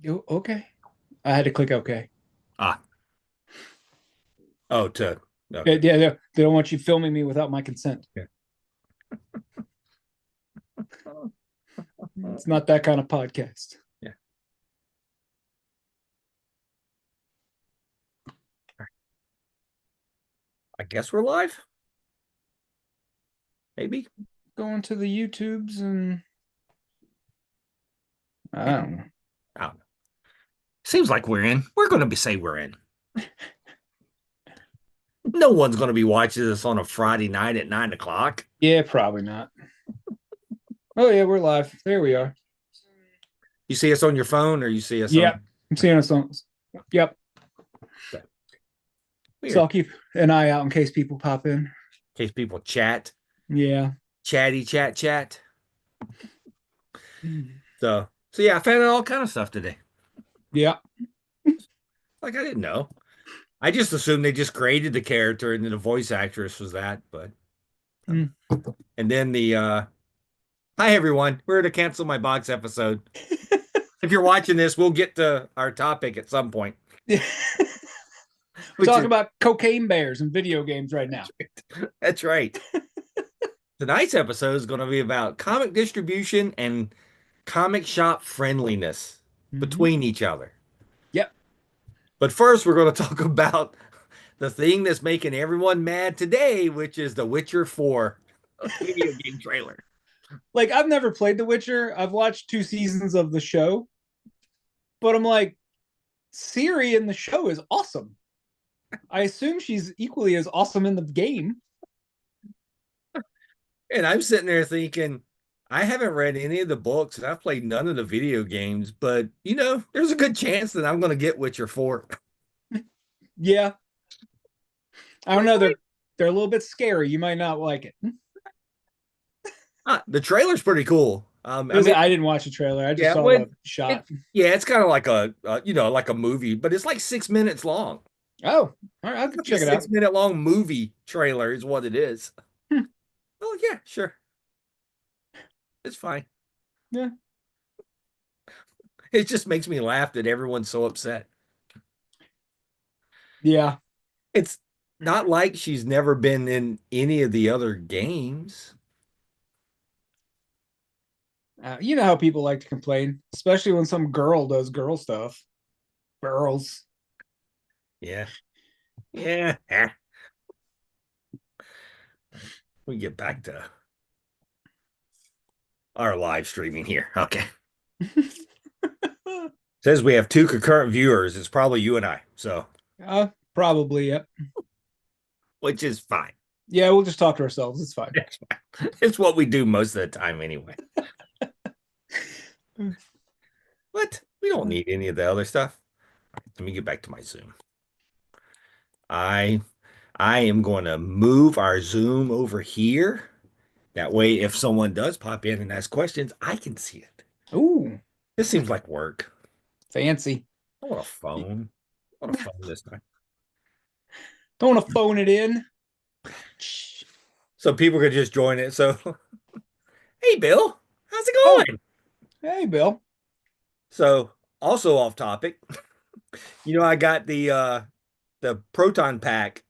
Okay. I had to click okay. Ah, oh, to Yeah, okay. yeah, they don't want you filming me without my consent. Yeah. It's not that kind of podcast. Yeah. I guess we're live. Maybe. Going to the YouTubes and I Yeah. don't know. I don't know. Seems like we're in. We're going to be say we're in. No one's going to be watching this on a Friday night at 9 o'clock. Yeah, probably not. Oh yeah, we're live. There we are. You see us on your phone, or you see us Yep. on. I'm seeing us on. Yep. Okay. So Weird. I'll keep an eye out in case people pop in. In case people chat, Yeah. chatty, chat. So yeah, I found out all kind of stuff today. Yeah. Like I didn't know. I just assumed they just created the character and then the voice actress was that. But Mm. and then the hi everyone, we're to cancel my box episode. If you're watching this, we'll get to our topic at some point, We're which talking is about cocaine bears and video games right now. that's right. Tonight's episode is going to be about comic distribution and comic shop friendliness Mm-hmm. between each other. Yep. But first, we're going to talk about the thing that's making everyone mad today, which is the Witcher 4 video game trailer. Like I've never played The Witcher. I've watched 2 seasons of the show, but I'm like, Siri in the show is awesome. I assume she's equally as awesome in the game. And I'm sitting there thinking, I haven't read any of the books and I've played none of the video games, but there's a good chance that I'm going to get Witcher 4. Yeah. I don't Like, know. right? They're a little bit scary. You might not like it. The trailer's pretty cool. I mean, I didn't watch the trailer. I just yeah, saw when the shot. it's kind of like like a movie, but it's like 6 minutes long. Oh, all right. I'll It's like a check it six out. minute long movie trailer is what it is. Hmm. Oh yeah, sure. It's fine. Yeah. It just makes me laugh that everyone's so upset. Yeah. It's not like she's never been in any of the other games. You know how people like to complain, especially when some girl does girl stuff. Girls. Yeah. Yeah. We get back to our live streaming here. Okay. Says we have two concurrent viewers. It's probably you and I. So, Probably. Yep. which is fine. Yeah, we'll just talk to ourselves. It's fine. It's fine. It's what we do most of the time anyway. But we don't need any of the other stuff. Let me get back to my Zoom. I I am going to move our Zoom over here. That way, if someone does pop in and ask questions, I can see it. Ooh, This seems like work. fancy. I want a phone. I want a phone this time. Don't want to phone it in. So people could just join it. So, hey, Bill, how's it Oh, going? hey, Bill. So, also off topic, I got the proton pack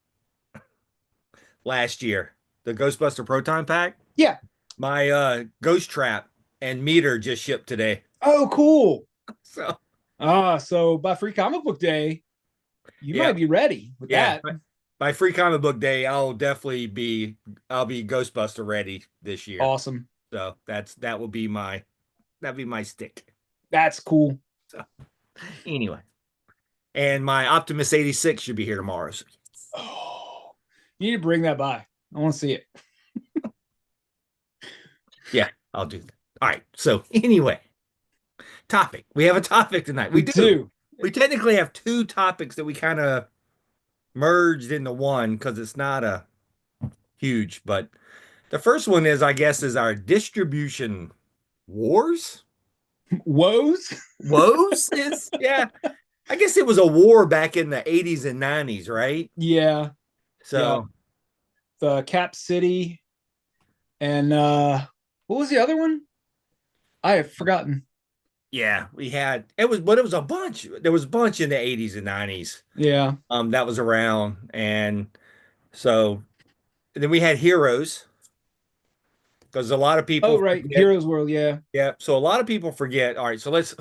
last year, the Ghostbuster proton pack. Yeah. My ghost trap and meter just shipped today. Oh, cool. So, So by Free Comic Book Day, you yeah, might be ready with yeah. that. By free comic book day, I'll be Ghostbuster ready this year. Awesome. So that'll be my stick. That's cool. So anyway, and my Optimus 86 should be here tomorrow. So Oh, you need to bring that by. I want to see it. yeah, I'll do that. All right. So anyway, topic. We have a topic tonight. We We do. do. We technically have two topics that we kind of merged into one because it's not a huge, but the first one is, I guess, is our distribution wars. Woes? Woes is, yeah. I guess it was a war back in the 80s and 90s, right? Yeah. Yeah. So, The Cap City and what was the other one? I have forgotten. Yeah, we had it was, but it was a bunch. There was a bunch in the 80s and 90s Yeah. that was around. And so then we had Heroes because a lot of Oh, people right. forget. Heroes World. Yeah. Yeah, so a lot of people forget. All right, so let's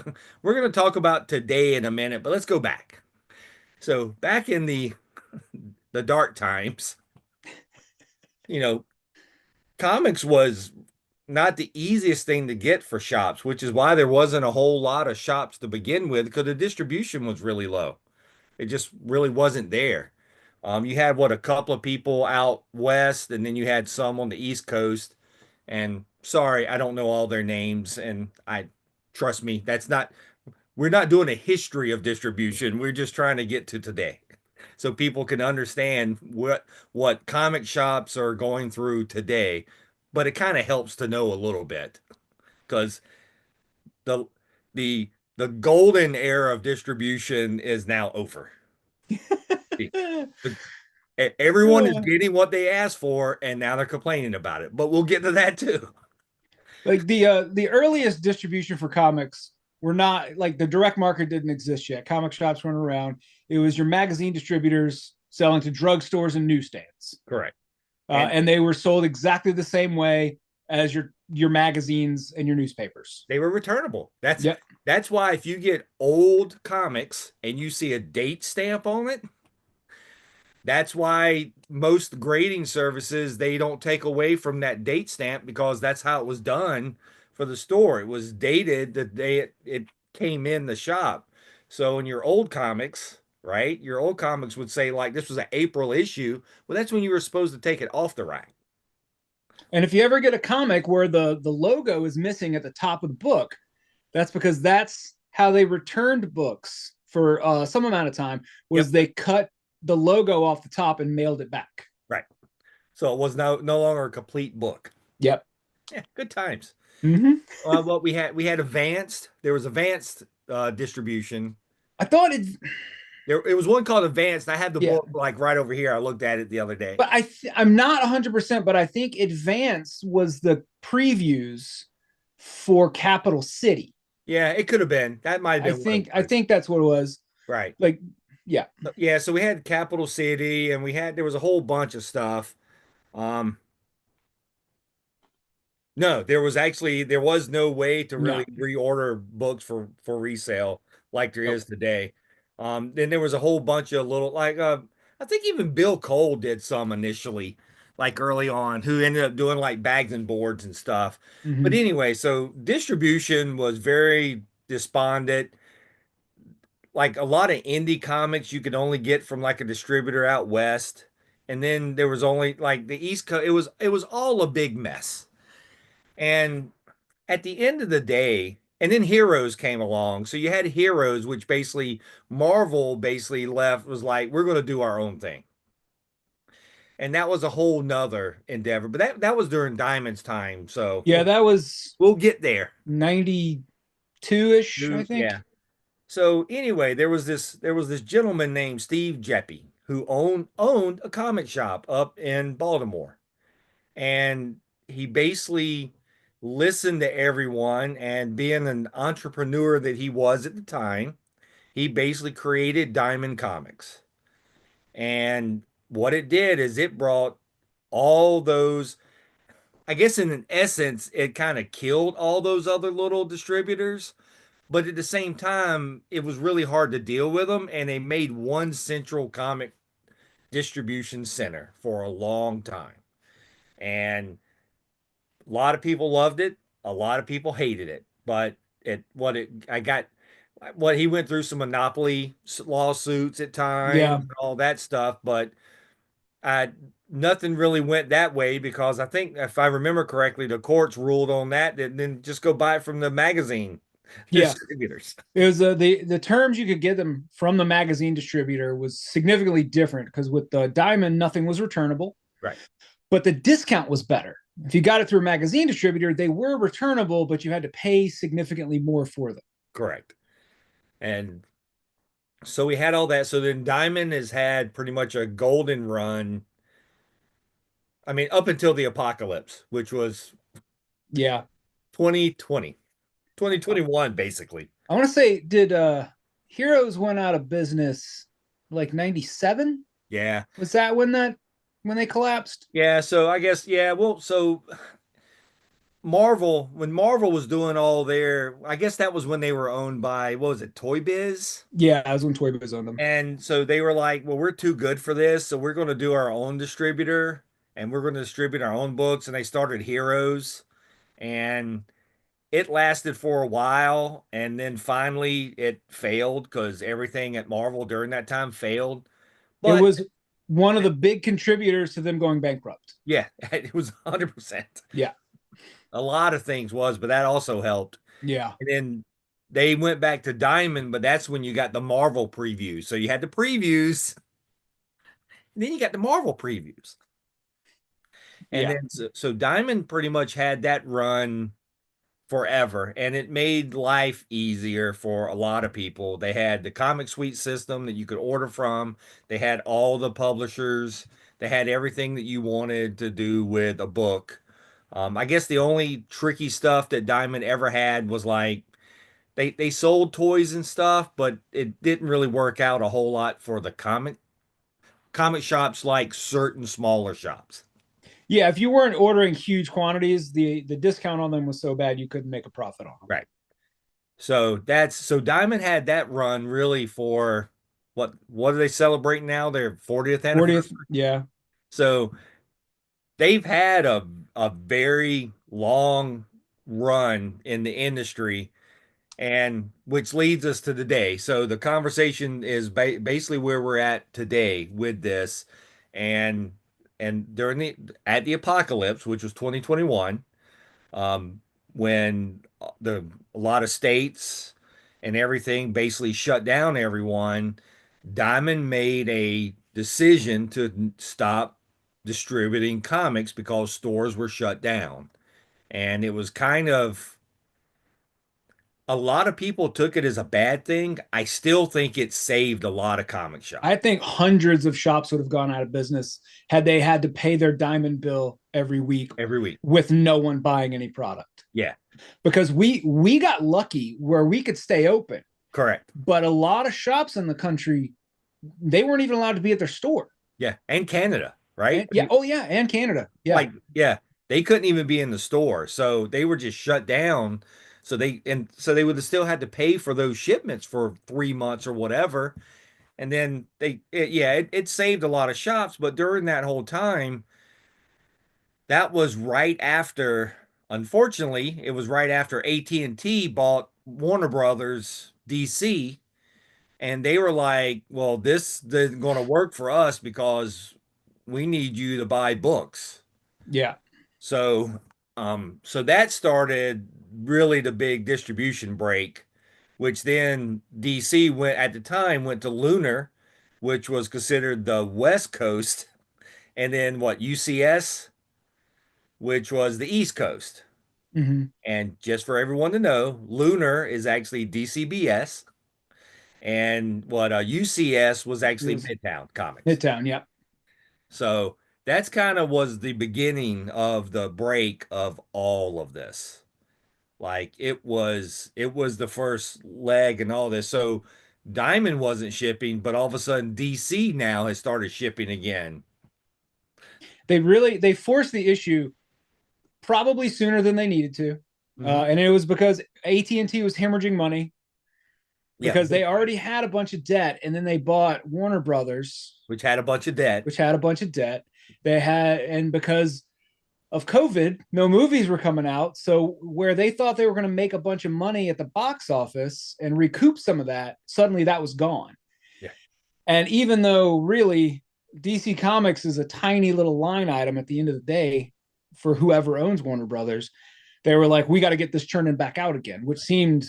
we're going to talk about today in a minute, but let's go back. So back in the dark times, you know, comics was not the easiest thing to get for shops, which is why there wasn't a whole lot of shops to begin with because the distribution was really low. It just really wasn't there. You had what, a couple of people out west, and then you had some on the East Coast. And sorry, I don't know all their names, and I trust me, we're not doing a history of distribution. We're just trying to get to today. So people can understand what comic shops are going through today. But it kind of helps to know a little bit because the the golden era of distribution is now over. The- Everyone is getting what they asked for, and now they're complaining about it. But we'll get to that too. Like the earliest distribution for comics were not like the direct market didn't exist yet. Comic shops weren't around. It was your magazine distributors selling to drugstores and newsstands, Correct. And and they were sold exactly the same way as your magazines and your newspapers. they were returnable. Yep. That's why if you get old comics and you see a date stamp on it, that's why most grading services they don't take away from that date stamp because that's how it was done for the store. It was dated the day it came in the shop. So in your old comics, right? Your old comics would say like this was an April issue. Well, that's when you were supposed to take it off the rack. And if you ever get a comic where the logo is missing at the top of the book, that's because that's how they returned books for some amount of time. Was Yep. they cut the logo off the top and mailed it back. Right. So it was no longer a complete book. Yep. Yeah, good times. Mm-hmm. What we had advanced. There was advanced distribution. I thought it, It was one called Advanced. I had the yeah, book like right over here. I looked at it the other day. but I'm not 100%, but I think Advance was the previews for Capital City. Yeah, it could have been. That might have I been what it think I was. think that's what it was. Right. Like, yeah, Yeah, so we had Capital City and there was a whole bunch of stuff. Um, no, there was no way to no. really reorder books for resale like there is today. Then there was a whole bunch of little I think even Bill Cole did some initially, like early on, who ended up doing like bags and boards and stuff. But Mm-hmm. anyway, so distribution was very despondent. Like a lot of indie comics you could only get from like a distributor out west. And then there was only like the East Coast, it was all a big mess. And at the end of the day, and then Heroes came along. So you had Heroes, which basically Marvel basically left was like, we're going to do our own thing. And that was a whole nother endeavor. But that was during Diamond's time. So Yeah, that was we'll get there. 92-ish, I think. Yeah. So anyway, there was this gentleman named Steve Jeppy who owned a comic shop up in Baltimore. And he basically listened to everyone, and being an entrepreneur that he was at the time, he basically created Diamond Comics. And what it did is it brought all those, I guess in an essence, it kind of killed all those other little distributors. But at the same time, it was really hard to deal with them, and they made one central comic distribution center for a long time. And a lot of people loved it. A lot of people hated it. But what he went through some monopoly lawsuits at times Yeah. and all that stuff. But I nothing really went that way because I think if I remember correctly, the courts ruled on that and then just go buy it from the magazine Yeah. distributors. It was the terms you could get them from the magazine distributor was significantly different because with the Diamond, nothing was returnable, Right. but the discount was better. If you got it through a magazine distributor, they were returnable, but you had to pay significantly more for them. Correct. And so we had all that. So then Diamond has had pretty much a golden run. I mean, up until the apocalypse, which was Yeah. 2020. 2021, basically. I want to say, did Heroes went out of business like 97? Yeah. Was that when they collapsed? Yeah. So I guess, yeah. Well, so Marvel, when Marvel was doing all their, I guess that was when they were owned by, what was it, Toy Biz? Yeah, I was when Toy Biz owned them. And so they were like, well, we're too good for this. So we're going to do our own distributor and we're going to distribute our own books. And they started Heroes and it lasted for a while. And then finally it failed because everything at Marvel during that time failed. It But was one of the big contributors to them going bankrupt. yeah, it was 100%. Yeah, A lot of things was, but that also helped. yeah, And then they went back to Diamond, but that's when you got the Marvel previews. So you had the previews, and then you got the Marvel previews. And yeah. then so Diamond pretty much had that run forever, and it made life easier for a lot of people. They had the Comic Suite system that you could order from. They had all the publishers. They had everything that you wanted to do with a book. I guess the only tricky stuff that Diamond ever had was like they sold toys and stuff, but it didn't really work out a whole lot for the comic shops like certain smaller shops. Yeah, if you weren't ordering huge quantities, the discount on them was so bad you couldn't make a profit on them. Right. So Diamond had that run really for what are they celebrating now? Their 40th 40th, anniversary. yeah. So they've had a very long run in the industry and which leads us to today. So the conversation is basically where we're at today with this and during the at the apocalypse, which was 2021, when a lot of states and everything basically shut down everyone, Diamond made a decision to stop distributing comics because stores were shut down. And it was kind of a lot of people took it as a bad thing. I still think it saved a lot of comic I shops think hundreds of shops would have gone out of business had they had to pay their diamond bill every week every week. with no one buying any product. Yeah, Because we got lucky where we could stay open, correct. but a lot of shops in the country they weren't even allowed to be at their store. Yeah, and Canada, right? And yeah, oh yeah, and Canada. Yeah. Like, yeah, they couldn't even be in the store. So they were just shut down. So they would have still had to pay for those shipments for 3 months or whatever. And then it saved a lot of shops, but during that whole time, that was right after, unfortunately, it was right after AT&T bought Warner Brothers DC, and they were like, "Well, this isn't going to work for us because we need you to buy books." Yeah. So, so that started really the big distribution break, which then DC went at the time went to Lunar, which was considered the West Coast, and then what UCS, which was the East Coast. Mm-hmm. And just for everyone to know, Lunar is actually DCBS, and what UCS was It actually was Midtown Comics. Midtown. Yeah. So that's kind of was the beginning of the break of all of this. Like it was the first leg and all this. So Diamond wasn't shipping, but all of a sudden DC now has started shipping again. They forced the issue probably sooner than they needed to, Hmm. and it was because AT&T was hemorrhaging money Yeah, because they already had a bunch of debt, and then they bought Warner Brothers, which had a bunch of debt. which had a bunch of debt. They had, and because of COVID, no movies were coming out. So where they thought they were going to make a bunch of money at the box office and recoup some of that, suddenly that was gone. Yeah. And even though really DC Comics is a tiny little line item at the end of the day for whoever owns Warner Brothers, they were like, we got to get this churning back out again, which seemed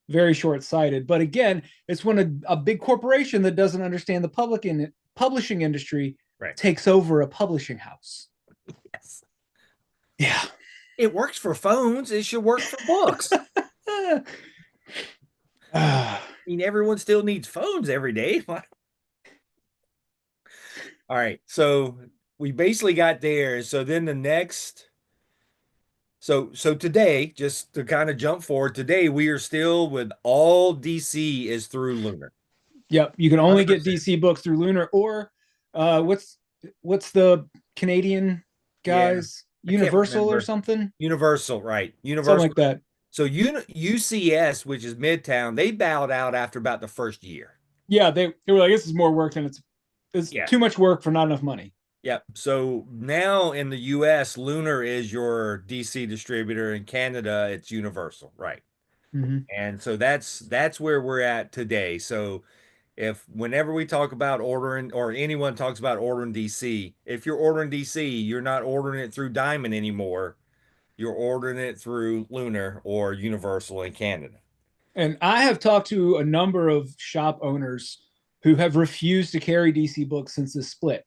very short sighted. But again, it's when a big corporation that doesn't understand the publishing industry Right. takes over a publishing house. Yes. Yeah. It works for phones. It should work for books. I mean, everyone still needs phones every day. All right. So we basically got there. So then the next So today, just to kind of jump forward, today we are still with all DC is through Lunar. Yep, you can only get 100%. DC books through Lunar or uh, what's what's the Canadian Yeah, guys? I can't Universal or remember. something, Universal, right? something Universal. like that. So UCS, which is Midtown, they bowed out after about the first year. Yeah, they were like, this is more work than it's Yeah. too much work for not enough money. Yep. So now in the US, Lunar is your DC distributor. In Canada, it's Universal, right? Mm-hmm. And so that's where we're at today. So if whenever we talk about ordering or anyone talks about ordering DC, if you're ordering DC, you're not ordering it through Diamond anymore. You're ordering it through Lunar or Universal in Canada. And I have talked to a number of shop owners who have refused to carry DC books since this split,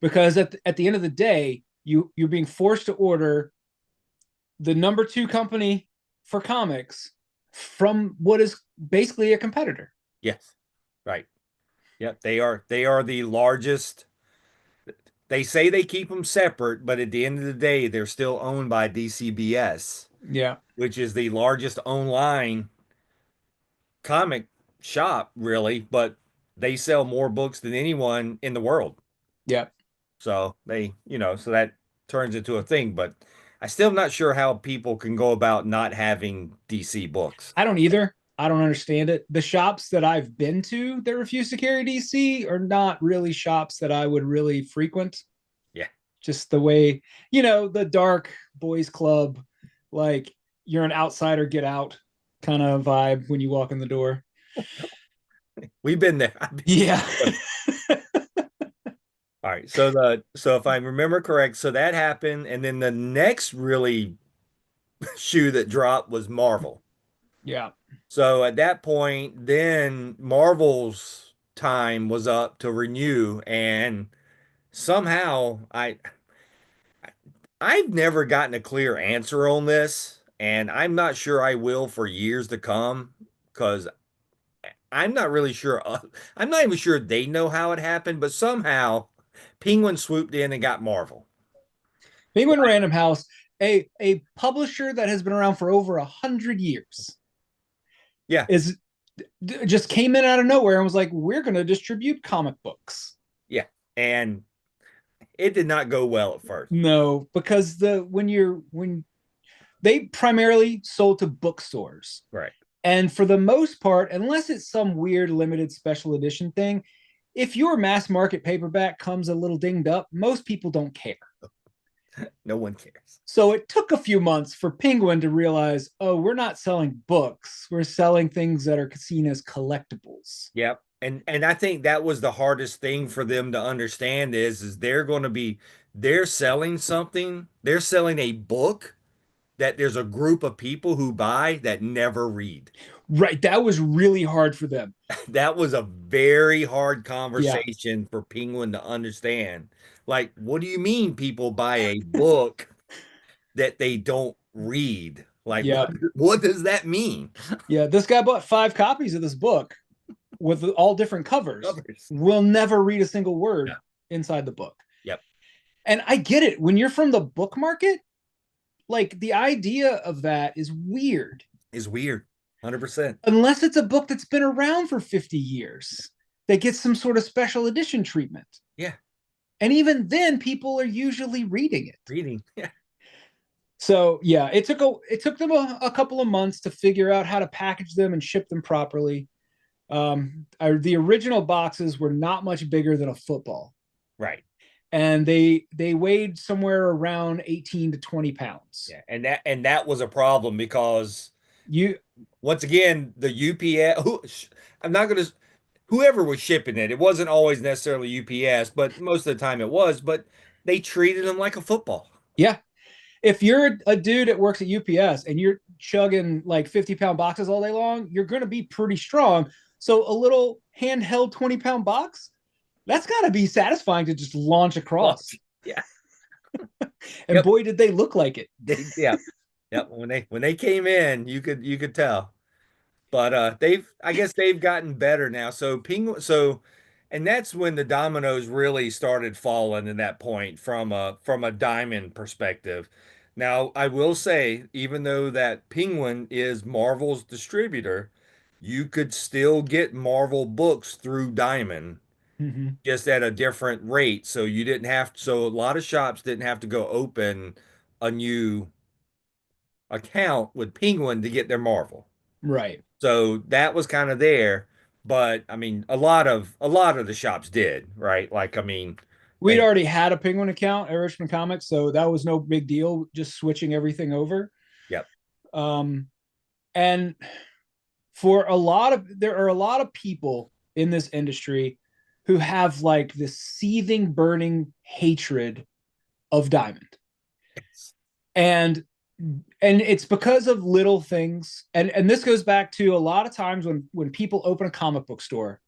because at the end of the day, you're being forced to order the number two company for comics from what is basically a competitor. Yes. Right. Yep. They are the largest. They say they keep them separate, but at the end of the day, they're still owned by DCBS, Yeah, which is the largest online comic shop, really, but they sell more books than anyone in the world. yeah. So so that turns into a thing, but I still not sure how people can go about not having DC books. I don't either. I don't understand it. The shops that I've been to that refuse to carry DC are not really shops that I would really frequent. Yeah. Just the way, the dark boys club, like you're an outsider, get out kind of vibe when you walk in the door. We've been there. Yeah. All right. So if I remember correct, so that happened, and then the next really shoe that dropped was Marvel. Yeah. So at that point, then Marvel's time was up to renew, and somehow I've never gotten a clear answer on this, and I'm not sure I will for years to come because I'm not really sure. I'm not even sure they know how it happened, but somehow Penguin swooped in and got Marvel. Penguin Random House, a publisher that has been around for over 100 years, Yeah, is just came in out of nowhere and was like, we're going to distribute comic books. yeah, and it did not go well at first. No, because when they primarily sold to bookstores. Right. And for the most part, unless it's some weird limited special edition thing, if your mass market paperback comes a little dinged up, most people don't care. No one cares. So it took a few months for Penguin to realize, oh, we're not selling books. We're selling things that are seen as collectibles. Yep. And I think that was the hardest thing for them to understand is they're selling something, they're selling a book that there's a group of people who buy that never read. Right. That was really hard for them. That was a very hard Yeah. conversation for Penguin to understand. Like, what do you mean people buy a book that they don't read? Like, Yeah. what does that mean? Yeah. This guy bought 5 copies of this book with all different covers. Covers. Will never read a single No. word inside the book. Yep. And I get it. When you're from the book market, like the idea of that is weird. Is weird. 100%. Unless it's a book that's been around for 50 years that gets some sort of special edition treatment. Yeah. And even then, people are usually reading it. Reading. Yeah. So yeah, it took them a couple of months to figure out how to package them and ship them properly. The original boxes were not much bigger than a football, Right. and they weighed somewhere around 18 to 20 pounds. Yeah. And that was a problem because You once again, the UPS, I'm not going to, whoever was shipping it, it wasn't always necessarily UPS, but most of the time it was, but they treated them like a football. Yeah, if you're a dude that works at UPS and you're chugging like 50-pound boxes all day long, you're going to be pretty strong. So a little handheld 20-pound box, that's got to be satisfying to just launch across. Yeah. And Yep. boy, did they look like it. Yeah. Yep. When they came in, you could tell. But I guess they've gotten better now. And that's when the dominoes really started falling at that point from a diamond perspective. Now, I will say, even though that Penguin is Marvel's distributor, you could still get Marvel books through Diamond, Hmm. just at a different rate. So you didn't have, so a lot of shops didn't have to go open a new account with Penguin to get their Marvel. Right. So that was kind of there. But I mean, a lot of the shops did, right? Like, I mean, We'd they, already had a Penguin account at Richmond Comics, so that was no big deal, just switching everything over. yep, Um, and for a lot of there are a lot of people in this industry who have like this seething, burning hatred of Diamond. And it's because of little things. And this goes back to a lot of times when people open a comic book store,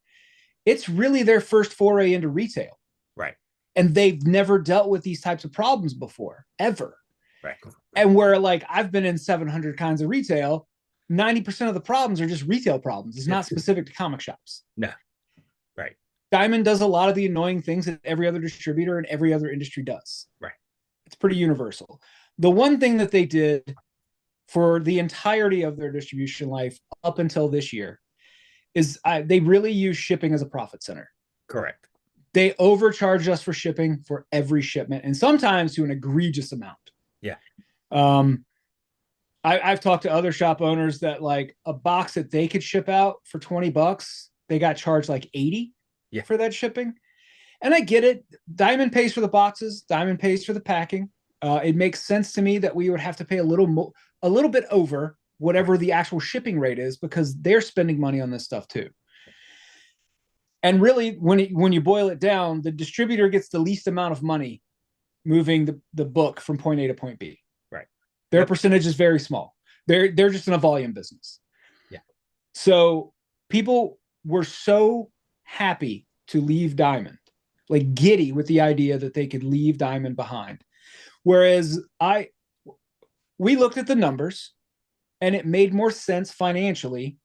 it's really their first foray into retail. right, And they've never dealt with these types of problems before, ever. right, And where like I've been in 700 kinds of retail, 90% of the problems are just retail problems. It's not specific to comic shops. no, right, Diamond does a lot of the annoying things that every other distributor and every other industry does. right, It's pretty universal. The one thing that they did for the entirety of their distribution life up until this year is they really use shipping as a profit center. correct. They overcharge us for shipping for every shipment, and sometimes to an egregious amount. Yeah, Um, I've talked to other shop owners that like a box that they could ship out for $20, they got charged like 80 yeah, for that shipping. And I get it. Diamond pays for the boxes. Diamond pays for the packing. It makes sense to me that we would have to pay a little bit over right, whatever the actual shipping rate is because they're spending money on this stuff too. And really, when you boil it down, the distributor gets the least amount of money moving the book from point A to point B. right. Their Yep. percentage is very small. They're just in a volume business. Yeah, So people were so happy to leave Diamond, like giddy with the idea that they could leave Diamond behind. Whereas we looked at the numbers and it made more sense financially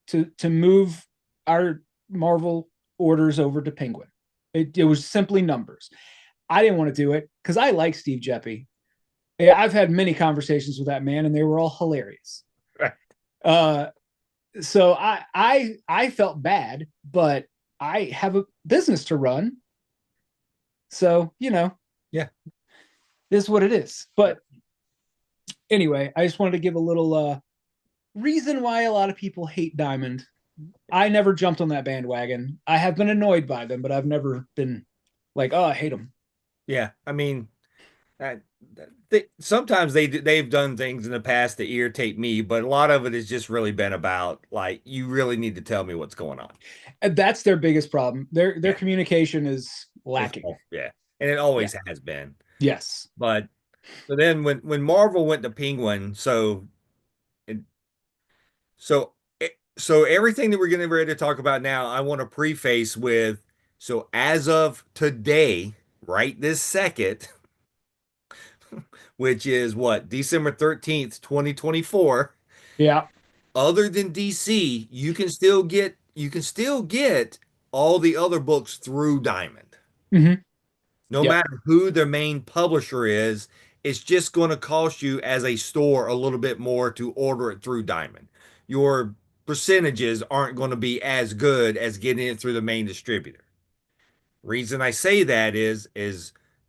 to move our Marvel orders over to Penguin. It was simply numbers. I didn't want to do it because I like Steve Jeppy. Yeah, I've had many conversations with that man, and they were all hilarious. right. Uh, so I felt bad, but I have a business to run, so Yeah, this is what it is. yeah, But anyway, I just wanted to give a little reason why a lot of people hate Diamond. I never jumped on that bandwagon. I have been annoyed by them, but I've never been like, oh, I hate them. yeah. I mean, uh, sometimes they've done things in the past that irritate me, but a lot of it has just really been about like you really need to tell me what's going on. And that's their biggest problem. Their Yeah, communication is it's lacking. yeah, and it Yeah. always has been. Yes. But so then when Marvel went to Penguin, it, so everything that we're getting ready to talk about now, I want to preface with so as of today, right this second, which is what, December 13th, 2024. Yeah. Other than DC, you can still get all the other books through Diamond. Mm-hmm. No Yep. matter who their main publisher is, it's just going to cost you as a store a little bit more to order it through Diamond. Your percentages aren't going to be as good as getting it through the main distributor. Reason I say that is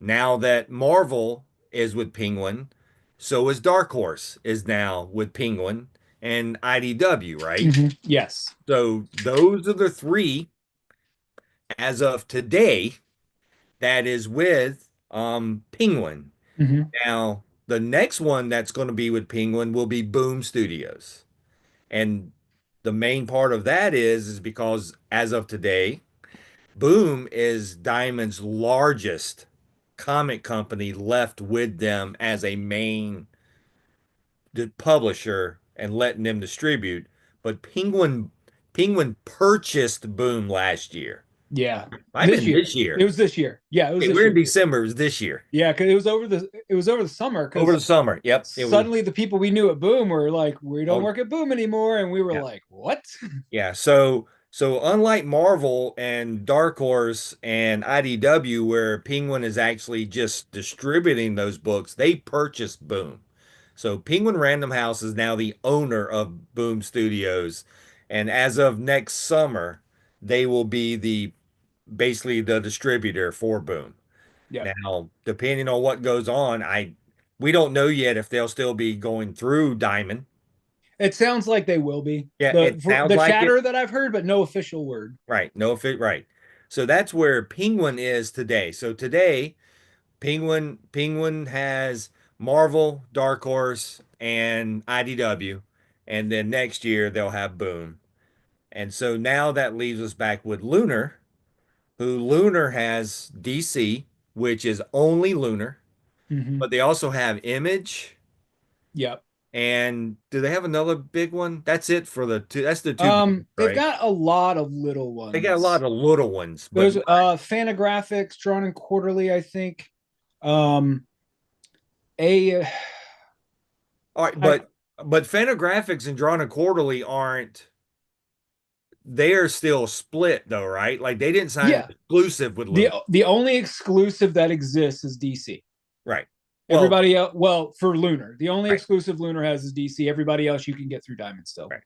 now that Marvel is with Penguin, so is Dark Horse is now with Penguin and IDW, right? Mm-hmm. Yes. So those are the three as of today that is with Penguin. Mm-hmm. Now, the next one that's going to be with Penguin will be Boom Studios. And the main part of that is because as of today, Boom is Diamond's largest comic company left with them as a main publisher and letting them distribute. But Penguin purchased Boom last year. Yeah. I This mean year. this It year. was this year. Yeah, it was Okay, this we're in year. December. It was this year. Yeah, because it was over the summer Over the because summer. Yep. It was. suddenly the people we knew at Boom were like, we don't Oh, work at Boom anymore. And we were yeah. like, what? Yeah. So So unlike Marvel and Dark Horse and IDW, where Penguin is actually just distributing those books, they purchased Boom. So Penguin Random House is now the owner of Boom Studios, and as of next summer, they will be the basically the distributor for Boom. Yep. Now, depending on what goes on, I we don't know yet if they'll still be going through Diamond. It sounds like they will be Yeah, the it for sounds the like it. chatter that I've heard, but no official word. Right. No fit right. So that's where Penguin is today. So today, Penguin has Marvel, Dark Horse, and IDW. And then next year they'll have Boom. And so now that leaves us back with Lunar, who Lunar has DC, which is only Lunar, Mm-hmm. but they also have Image. Yep. And do they have another big one? That's it for the two. That's the two big ones, They've right? got a lot of little They got a ones. lot of little ones, but There's Fantagraphics drawn in quarterly, I think. Um, a all right, I but Fantagraphics and Drawn and Quarterly aren't they are still split though, right? Like they didn't sign an Yeah, exclusive with the Lunar. the only exclusive that exists is DC. Right. Well, Everybody else, well, for Lunar, the only right, exclusive Lunar has is DC. Everybody else you can get through Diamond still. right.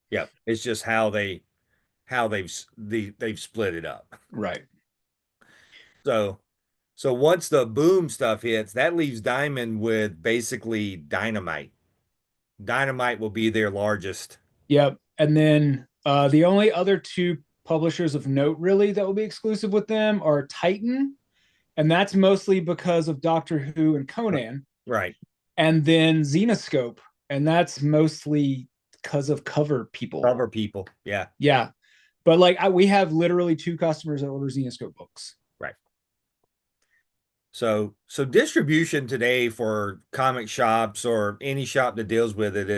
Yeah. It's just how they've split it up. Right. So so once the Boom stuff hits, that leaves Diamond with basically Dynamite. Dynamite will be their largest. Yep. And then the only other two publishers of note really that will be exclusive with them are Titan, and that's mostly because of Doctor Who and Conan, Right. and then Xenoscope, and that's mostly because of cover people. Cover people. Yeah. Yeah. But like we have literally two customers that order Xenoscope books. Right. So distribution today for comic shops or any shop that deals with it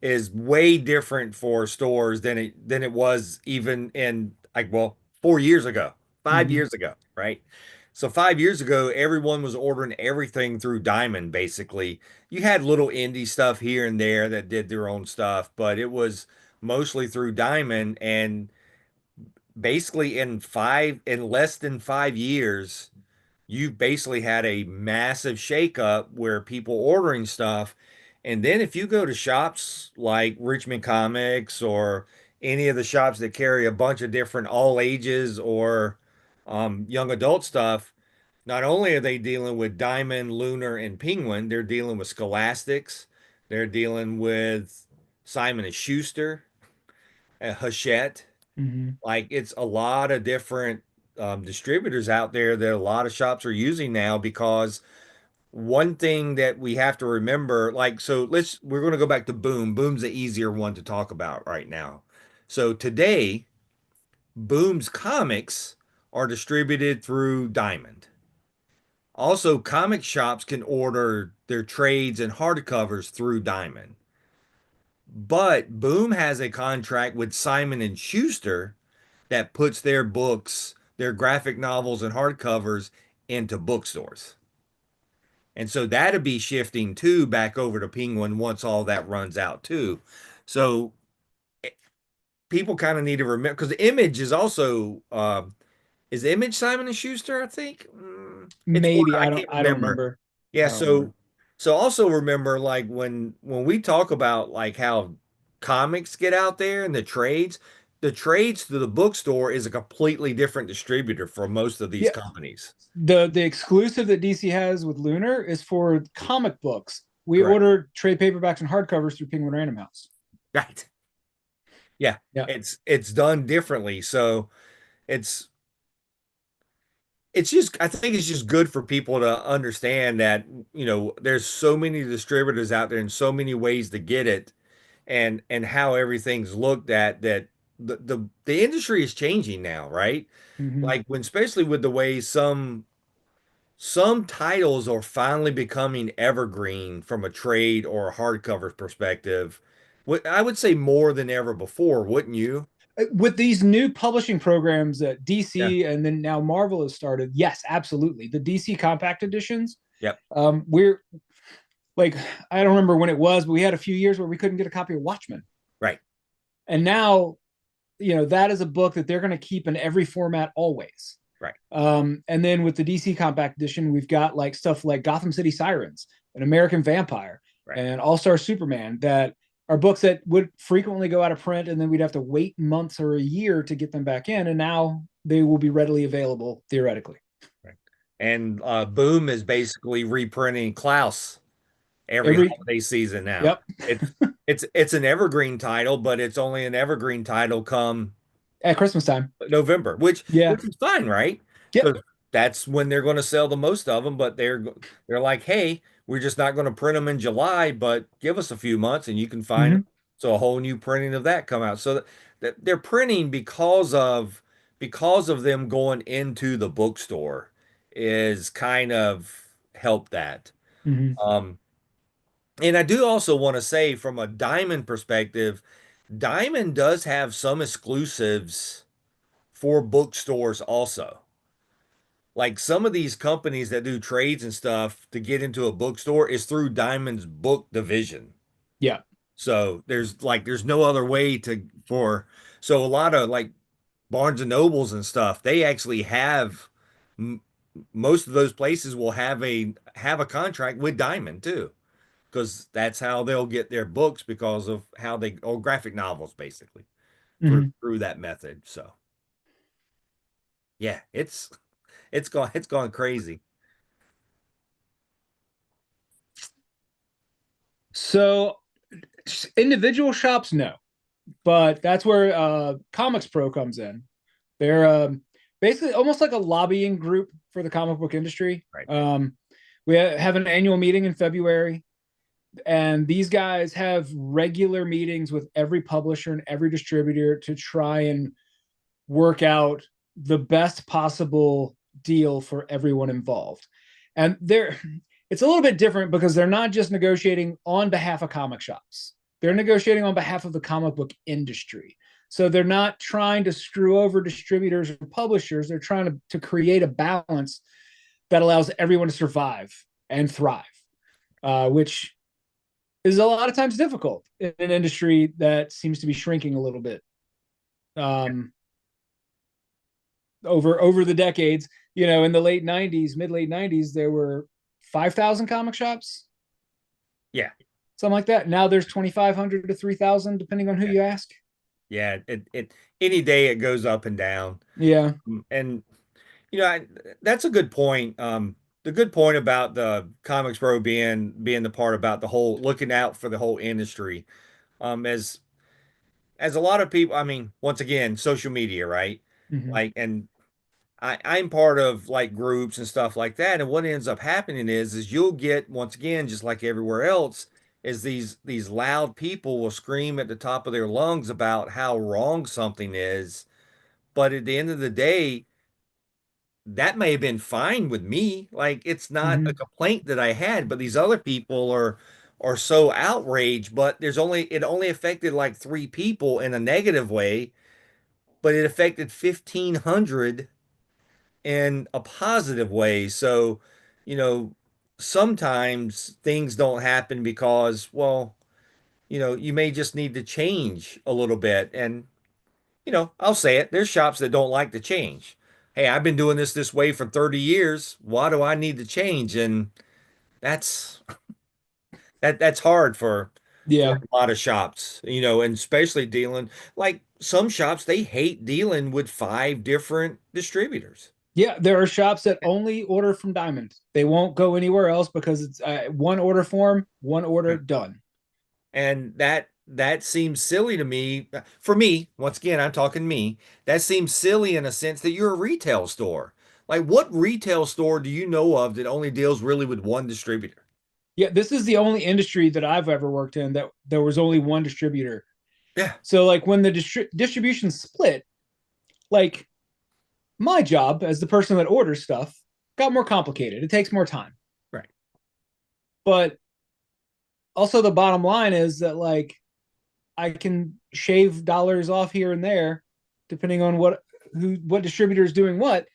is way different for stores than it was even in like 4 years ago, five Mm-hmm. years ago, right? So 5 years ago, everyone was ordering everything through Diamond, basically. You had little indie stuff here and there that did their own stuff, but it was mostly through Diamond. And basically in less than 5 years you've basically had a massive shakeup where people ordering stuff. And then if you go to shops like Richmond Comics or any of the shops that carry a bunch of different all ages or young adult stuff, not only are they dealing with Diamond, Lunar, and Penguin, they're dealing with Scholastics, they're dealing with Simon and Schuster, Hachette. Mm-hmm. Like it's a lot of different distributors out there that a lot of shops are using now because one thing that we have to remember, like, so we're going to go back to Boom. Boom's the easier one to talk about right now. So today, Boom's comics are distributed through Diamond. Also, comic shops can order their trades and hardcovers through Diamond. But Boom has a contract with Simon and Schuster that puts their books, their graphic novels and hardcovers into bookstores. And so that'll be shifting too back over to Penguin once all that runs out too. So people kind of need to remember because the Image is also is Image Simon and Schuster, I think. It's Maybe order, I can't I don't remember. remember. Yeah, I don't remember. so also remember like when we talk about like how comics get out there and the trades to the bookstore is a completely different distributor for most of these Yeah, companies. the exclusive that DC has with Lunar is for comic books. We Correct. order trade paperbacks and hardcovers through Penguin Random House. Right. Yeah. Yeah. It's done differently. So it's it's just I think it's just good for people to understand that, there's so many distributors out there and so many ways to get it and how everything's looked at that the industry is changing now, right? Mm-hmm. Like when especially with the way some titles are finally becoming evergreen from a trade or a hardcover perspective. I would say more than ever before, wouldn't you? With these new publishing programs that Yeah. DC and then now Marvel has started, yes, absolutely. The DC compact editions, Yep. we're like, I don't remember when it was, but we had a few years where we couldn't get a copy of Watchmen. Right. And now that is a book that they're going to keep in every format always. Right. And then with the DC Compact Edition, we've got like stuff like Gotham City Sirens, An American Vampire, Right. and All Star Superman that are books that would frequently go out of print, and then we'd have to wait months or a year to get them back in. And now they will be readily available theoretically. Right. And Boom is basically reprinting Klaus every Every holiday season now. Yep. It's an evergreen title, but it's only an evergreen title come At Christmas time. November, which Yeah. which is fine, right? Yep. Because that's when they're going to sell the most of them. But they're like, hey, we're just not going to print them in July, but give us a few months and you can find Mm-hmm. them. So a whole new printing of that come out. So that they're printing because of them going into the bookstore is kind of helped that. Mm-hmm. Um, and I do also want to say from a Diamond perspective, Diamond does have some exclusives for bookstores also. Like some of these companies that do trades and stuff to get into a bookstore is through Diamond's book division. Yeah. So there's no other way to for so a lot of like Barnes and Nobles and stuff, they actually have m most of those places will have a contract with Diamond too, because that's how they'll get their books because of how they or graphic novels basically Mm-hmm. through that method. So yeah, it's gone crazy. So individual shops, no, but that's where Comics Pro comes in. They're basically almost like a lobbying group for the comic book industry. Right. We have an annual meeting in February, and these guys have regular meetings with every publisher and every distributor to try and work out the best possible deal for everyone involved. And it's a little bit different because they're not just negotiating on behalf of comic shops. They're negotiating on behalf of the comic book industry. So they're not trying to screw over distributors or publishers. They're trying to create a balance that allows everyone to survive and thrive, which is a lot of times difficult in an industry that seems to be shrinking a little bit. Um, over the decades. In the late '90s, mid late '90s, there were 5,000 comic shops, Yeah. something like that. Now there's 2,500 to 3,000, depending on who Yeah. you ask. Yeah. It any day it goes up and down. Yeah. And that's a good point. The good point about the Comics Pro being the part about the whole looking out for the whole industry. As a lot of people, I mean, once again, social media, right? Mm-hmm. Like, and I'm part of like groups and stuff like that. And what ends up happening is you'll get once again, just like everywhere else, is these loud people will scream at the top of their lungs about how wrong something is. But at the end of the day, that may have been fine with me. Like it's not a Mm-hmm. complaint that I had, but these other people are so outraged. But it only affected like three people in a negative way, but it affected 1,500 in a positive way. So, you know, sometimes things don't happen because, well, you may just need to change a little bit. And, I'll say it, there's shops that don't like to change. Hey, I've been doing this way for 30 years. Why do I need to change? And that's that's hard for Yeah. a lot of shops, and especially dealing like some shops, they hate dealing with five different distributors. Yeah. There are shops that only order from Diamond. They won't go anywhere else because it's one order form, one order done. And that seems silly to me. For me, once again, I'm talking me. That seems silly in a sense that you're a retail store. Like what retail store do you know of that only deals really with one distributor? Yeah. This is the only industry that I've ever worked in that there was only one distributor. Yeah, So, like, when the distribution split, like, my job as the person that orders stuff got more complicated. It takes more time. right. But also the bottom line is that like I can shave dollars off here and there depending on what distributor is doing what.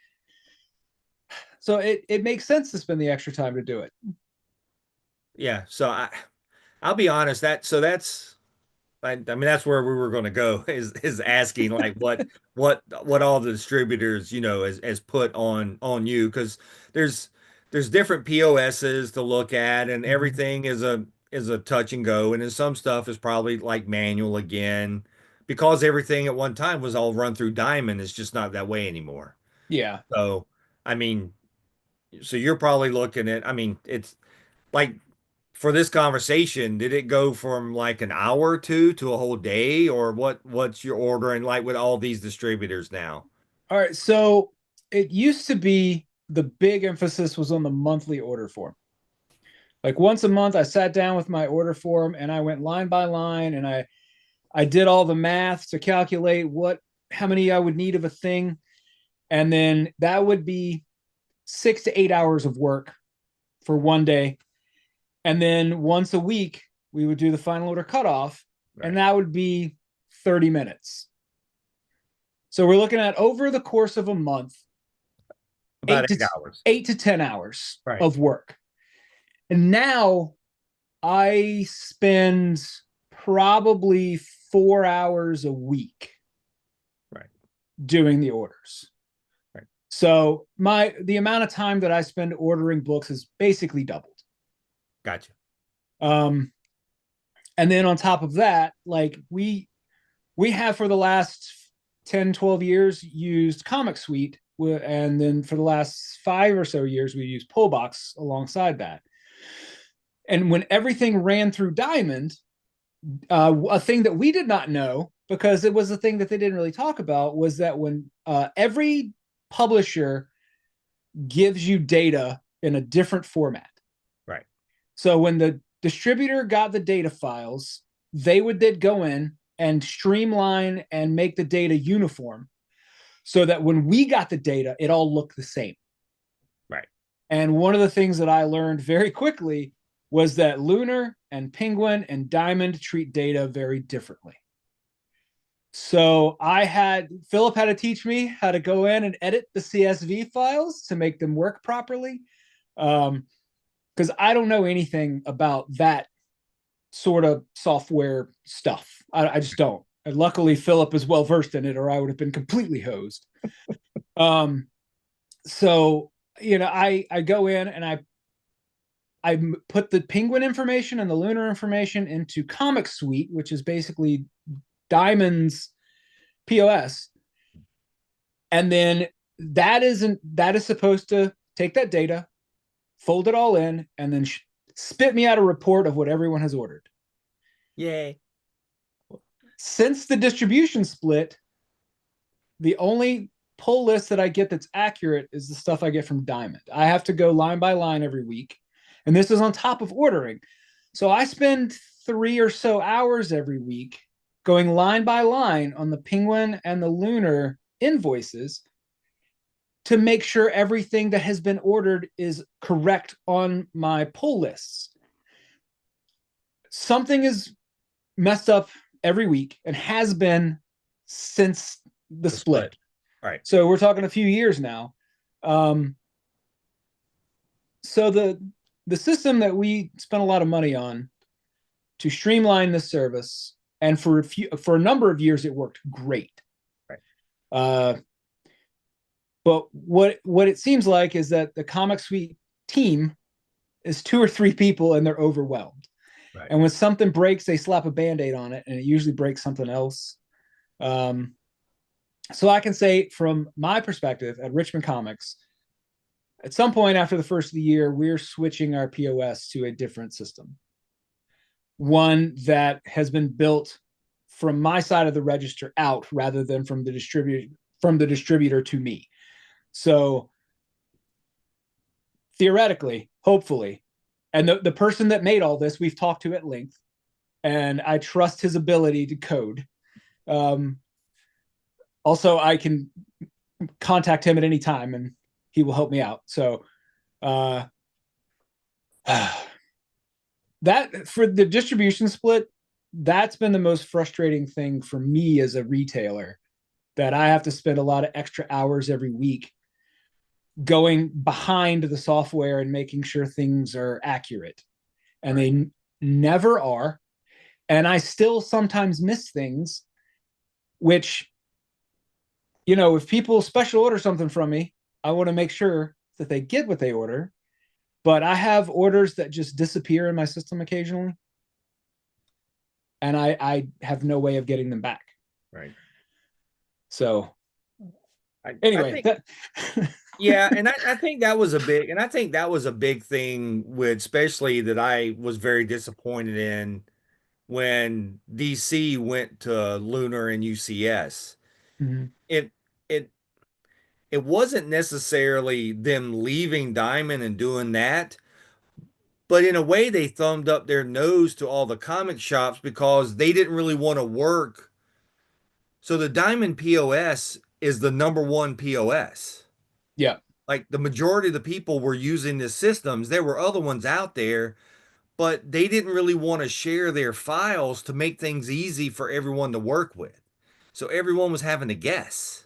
So it makes sense to spend the extra time to do it. Yeah. So I'll be honest, that's I mean, that's where we were going to go is asking like what all the distributors, has put on you because there's there's different POSs to look at and Mhm. everything is a touch and go and then some stuff is probably like manual again because everything at one time was all run through Diamond. It's just not that way anymore. Yeah. So, I mean, so you're probably looking at, I mean, it's like for this conversation, did it go from like an hour or two to a whole day, or what's your ordering like with all these distributors now? All right. So it used to be the big emphasis was on the monthly order form. Like once a month, I sat down with my order form and I went line by line and I did all the math to calculate how many I would need of a thing. And then that would be 6 to 8 hours of work for one day. And then once a week, we would do the final order cutoff, and Right. that would be 30 minutes. So we're looking at over the course of a month, About eight to 8 hours. 8 to 10 hours Right. of work. And now I spend probably 4 hours a week Right. doing the orders. Right. So the amount of time that I spend ordering books is basically doubled. Gotcha. Um, and then on top of that, like we have for the last 10, 12 years used Comic Suite, and then for the last 5 or so years we used Pullbox alongside that. And when everything ran through Diamond, a thing that we did not know, because it was a thing that they didn't really talk about, was that when every publisher gives you data in a different format. Right. So when the distributor got the data files, they would then go in and streamline and make the data uniform so that when we got the data, it all looked the same. Right. And one of the things that I learned very quickly was that Lunar and Penguin and Diamond treat data very differently. So Philip had to teach me how to go in and edit the CSV files to make them work properly. Because I don't know anything about that sort of software stuff. I just don't. And luckily, Philip is well versed in it, or I would have been completely hosed. Um, so I go in and I put the Penguin information and the Lunar information into Comic Suite, which is basically Diamond's POS, and then that is supposed to take that data, fold it all in, and then spit me out a report of what everyone has ordered. Yay. Since the distribution split, the only pull list that I get that's accurate is the stuff I get from Diamond. I have to go line by line every week, and this is on top of ordering. So I spend 3 or so hours every week going line by line on the Penguin and the Lunar invoices to make sure everything that has been ordered is correct on my pull lists. Something is messed up every week and has been since the The split. split. Right. So we're talking a few years now. Um, so the system that we spent a lot of money on to streamline this service, and for a number of years it worked great. Right. But what it seems like is that the Comic Suite team is 2 or 3 people and they're overwhelmed. Right. And when something breaks, they slap a band-aid on it, and it usually breaks something else. So I can say from my perspective at Richmond Comics, at some point after the first of the year, we're switching our POS to a different system. One that has been built from my side of the register out rather than from the distributor to me. So theoretically, hopefully, and the person that made all this, we've talked to at length, and I trust his ability to code. Also, I can contact him at any time and he will help me out. So uh, that for the distribution split, that's been the most frustrating thing for me as a retailer, that I have to spend a lot of extra hours every week going behind the software and making sure things are accurate. And they never are. And I still sometimes miss things, which, you know, if people special order something from me, I want to make sure that they get what they order. But I have orders that just disappear in my system occasionally, and I have no way of getting them back. Right. So I anyway, think that yeah, and I think that was a big and I think that was a big thing with especially that I was very disappointed in when DC went to Lunar and UCS. Mhm. It it it wasn't necessarily them leaving Diamond and doing that, but in a way they thumbed up their nose to all the comic shops because they didn't really want to work. So the Diamond POS is the number one POS. Yeah, Like the majority of the people were using the systems. There were other ones out there, but they didn't really want to share their files to make things easy for everyone to work with. So everyone was having to guess.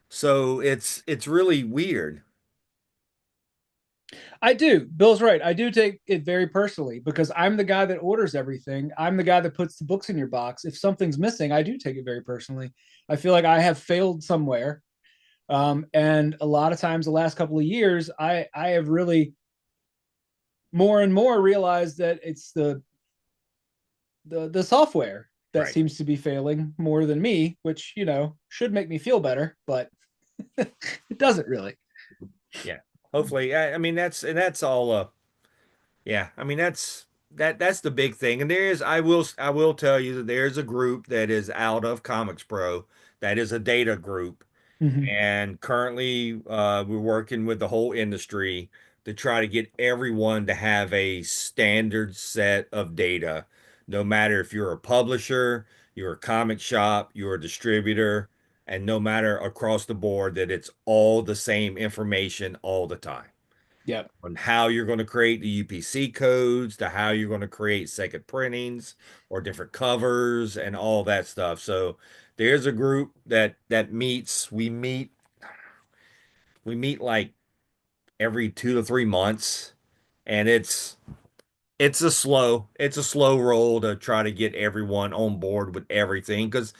So it's really weird. I do. Bill's right. I do take it very personally because I'm the guy that orders everything. I'm the guy that puts the books in your box. If something's missing, I do take it very personally. I feel like I have failed somewhere. And a lot of times, the last couple of years, I have really more and more realized that it's the software that Right. seems to be failing more than me, which, you know, should make me feel better, but it doesn't really. Yeah. Hopefully, I mean that's all yeah, I mean that's the big thing. And there is I will tell you that there's a group that is out of Comics Pro that is a data group. Mm-hmm. And currently, we're working with the whole industry to try to get everyone to have a standard set of data, no matter if you're a publisher, you're a comic shop, you're a distributor, and no matter across the board that it's all the same information all the time Yeah. on how you're going to create the UPC codes, to how you're going to create second printings or different covers and all that stuff. So there's a group that meets. We meet like every 2 to 3 months, and it's a slow roll to try to get everyone on board with everything because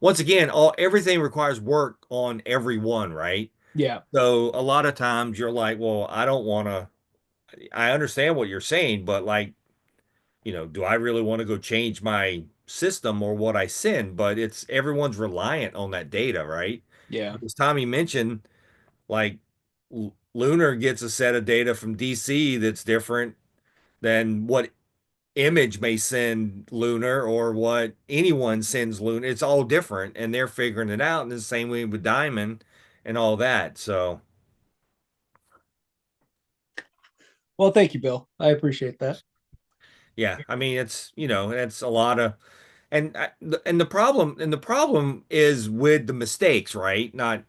once again, all everything requires work on everyone, right? Yeah. So a lot of times you're like, well, I don't want to. I understand what you're saying, but like, do I really want to go change my system or what I send? But it's everyone's reliant on that data, right? Yeah. As Tommy mentioned, like Lunar gets a set of data from DC that's different than what Image may send Lunar or what anyone sends Lunar. It's all different, and they're figuring it out. And the same way with Diamond and all that. So, Well, thank you, Bill. I appreciate that. yeah, I mean, it's a lot of and the problem is with the mistakes, right? Not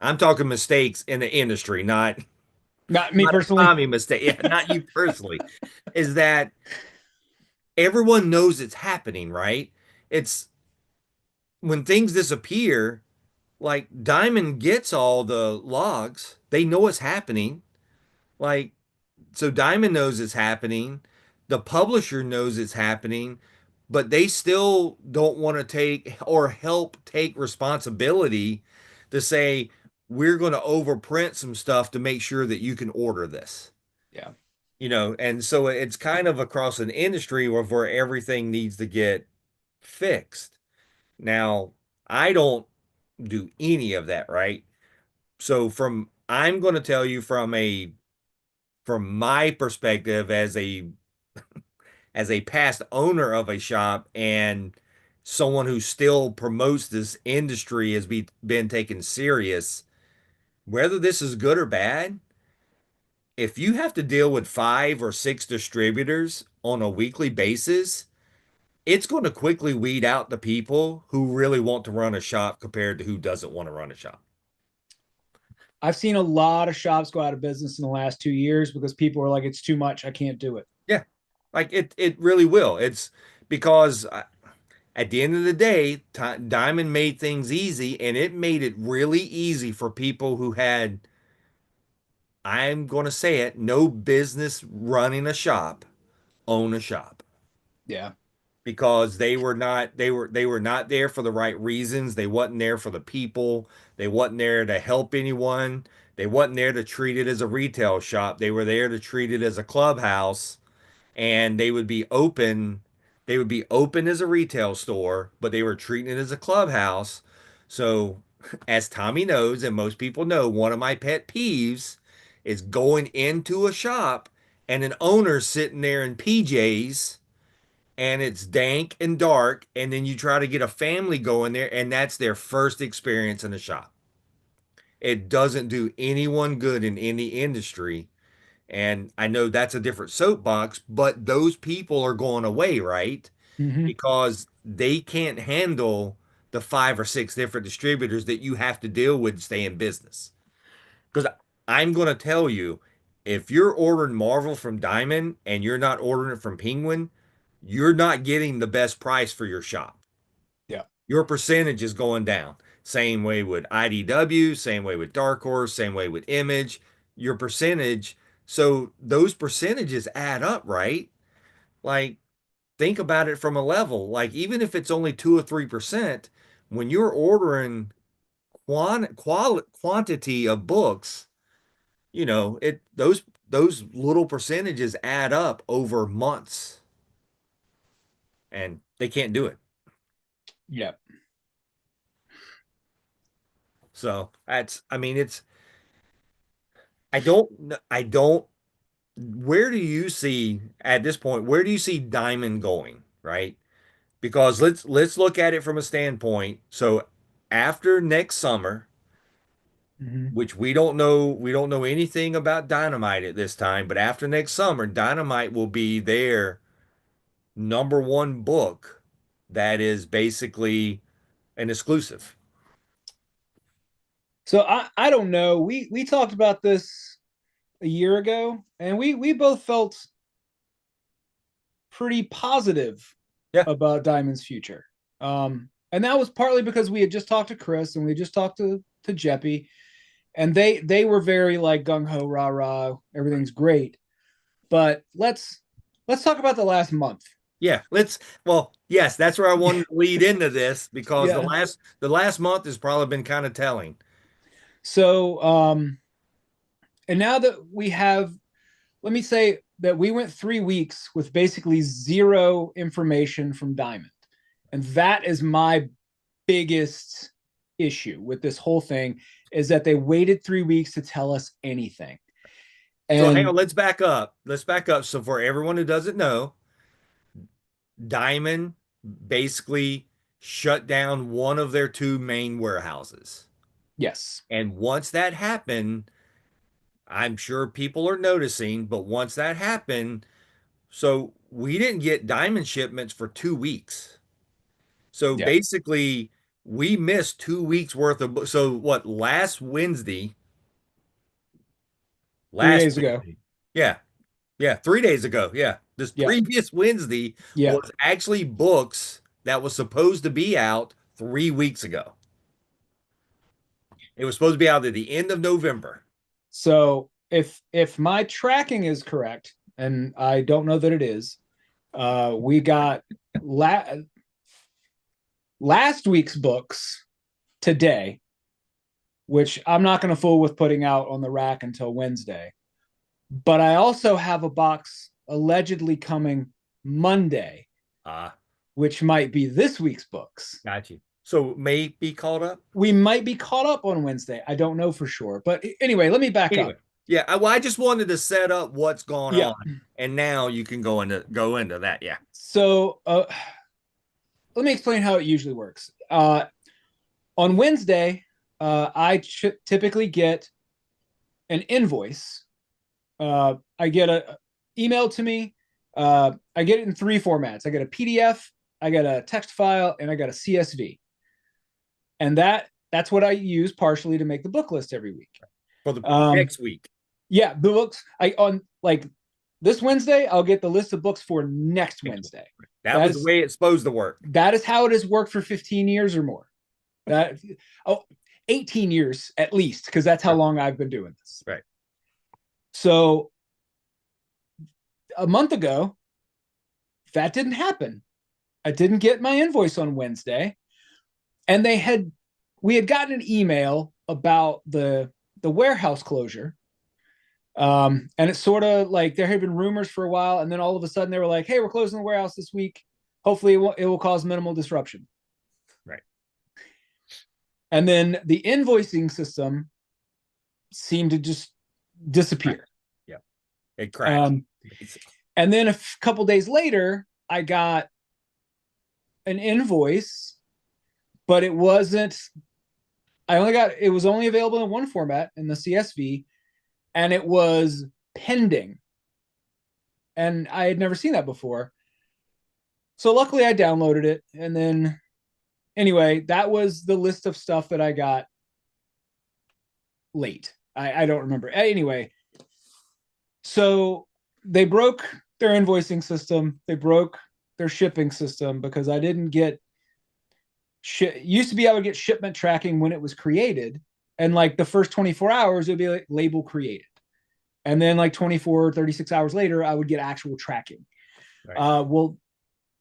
I'm talking mistakes in the industry, not Not me not a personally. Tommy mistake. Yeah, not you personally. Is that everyone knows it's happening, right? It's when things disappear, like Diamond gets all the logs. They know it's happening. Like, so Diamond knows it's happening. The publisher knows it's happening, but they still don't want to take or help take responsibility to say, we're going to overprint some stuff to make sure that you can order this. Yeah. And so it's kind of across an industry where everything needs to get fixed. Now, I don't do any of that, right? So I'm going to tell you from my perspective as a past owner of a shop and someone who still promotes this industry as been taken serious, whether this is good or bad, if you have to deal with 5 or 6 distributors on a weekly basis, it's going to quickly weed out the people who really want to run a shop compared to who doesn't want to run a shop. I've seen a lot of shops go out of business in the last 2 years because people are like, it's too much. I can't do it. Yeah, like it really will. It's because at the end of the day, Diamond made things easy, and it made it really easy for people who had, I'm going to say it, no business running a shop, own a shop. Yeah. because they were not there for the right reasons. They wasn't there for the people. They wasn't there to help anyone. They wasn't there to treat it as a retail shop. They were there to treat it as a clubhouse, and they would be open as a retail store, but they were treating it as a clubhouse. So, as Tommy knows, and most people know, one of my pet peeves is going into a shop and an owner sitting there in PJs and it's dank and dark, and then you try to get a family going there, and that's their first experience in the shop. It doesn't do anyone good in any industry. And I know that's a different soapbox, but those people are going away, right? Hmm. Because they can't handle the 5 or 6 different distributors that you have to deal with to stay in business. Because I'm going to tell you, if you're ordering Marvel from Diamond and you're not ordering it from Penguin, you're not getting the best price for your shop. Yeah. Your percentage is going down. Same way with IDW, same way with Dark Horse, same way with Image. Your percentage, so those percentages add up, right? Like, think about it from a level. Like, even if it's only 2 or 3%, when you're ordering quantity of books, those little percentages add up over months, and they can't do it. Yeah. So I mean, I don't, where do you see at this point, where do you see Diamond going, right? Because let's look at it from a standpoint. So after next summer, Hmm. which we don't know anything about Dynamite at this time, but after next summer, Dynamite will be their number one book that is basically an exclusive. So I don't know. We talked about this a year ago, and we both felt pretty positive Yeah. about Diamond's future. And that was partly because we had just talked to Chris and we had just talked to Jeppy, and they were very like gung ho rah rah, everything's great. But let's talk about the last month. Yeah, well, yes, that's where I Yeah. wanted to lead into this because the Yeah. last month has probably been kind of telling. So and now that we have, let me say that we went 3 weeks with basically zero information from Diamond. And that is my biggest issue with this whole thing, is that they waited 3 weeks to tell us anything. So hang on, And let's back up. Let's back up. So for everyone who doesn't know, Diamond basically shut down one of their two main warehouses. yes, And once that happened, I'm sure people are noticing, but once that happened, so we didn't get Diamond shipments for 2 weeks. So yeah, basically, we missed 2 weeks worth of so what three last days ago. Wednesday. Yeah, yeah, 3 days ago. Yeah. This Yeah, previous Wednesday yeah. was actually books that was supposed to be out 3 weeks ago. It was supposed to be out at the end of November. So if my tracking is correct, and I don't know that it is, we got la- last week's books today, which I'm not going to fool with putting out on the rack until Wednesday. But I also have a box allegedly coming Monday, Ah, which might be this week's books. got you. So may be caught up. We might be caught up on Wednesday. I don't know for sure. But anyway, let me back Anyway, up. yeah, I just wanted to set up what's going Yeah. on, and now you can go into that. Yeah. So let me explain how it usually works. On Wednesday, I typically get an invoice. I get a email to me. I get it in three formats. I get a PDF, I get a text file, and I got a CSV. And that's what I use partially to make the book list every week. For the Um, next week. yeah, the books I on like this Wednesday, I'll get the list of books for next Wednesday. That That was the is way it's supposed to work. that is how it has worked for 15 years or more. That oh, 18 years at least, because that's how Right. long I've been doing this. Right. So a month ago, that didn't happen. I didn't get my invoice on Wednesday, and we had gotten an email about the warehouse closure. And it's sort of like there had been rumors for a while, and then all of a sudden they were like, "Hey, we're closing the warehouse this week. Hopefully, it will cause minimal disruption." Right. And then the invoicing system seemed to just disappear. Yeah, it crashed. And then a couple days later, I got an invoice, but it wasn't. It was only available in one format in the CSV, and it was pending. And I had never seen that before. So luckily I downloaded it. And then, anyway, that was the list of stuff that I got late. I don't remember. Anyway, so they broke their invoicing system. They broke their shipping system because I didn't get used to be I would get shipment tracking when it was created. And like the first 24 hours, it would be like label created. And then like 24, 36 hours later, I would get actual tracking. Right. Well,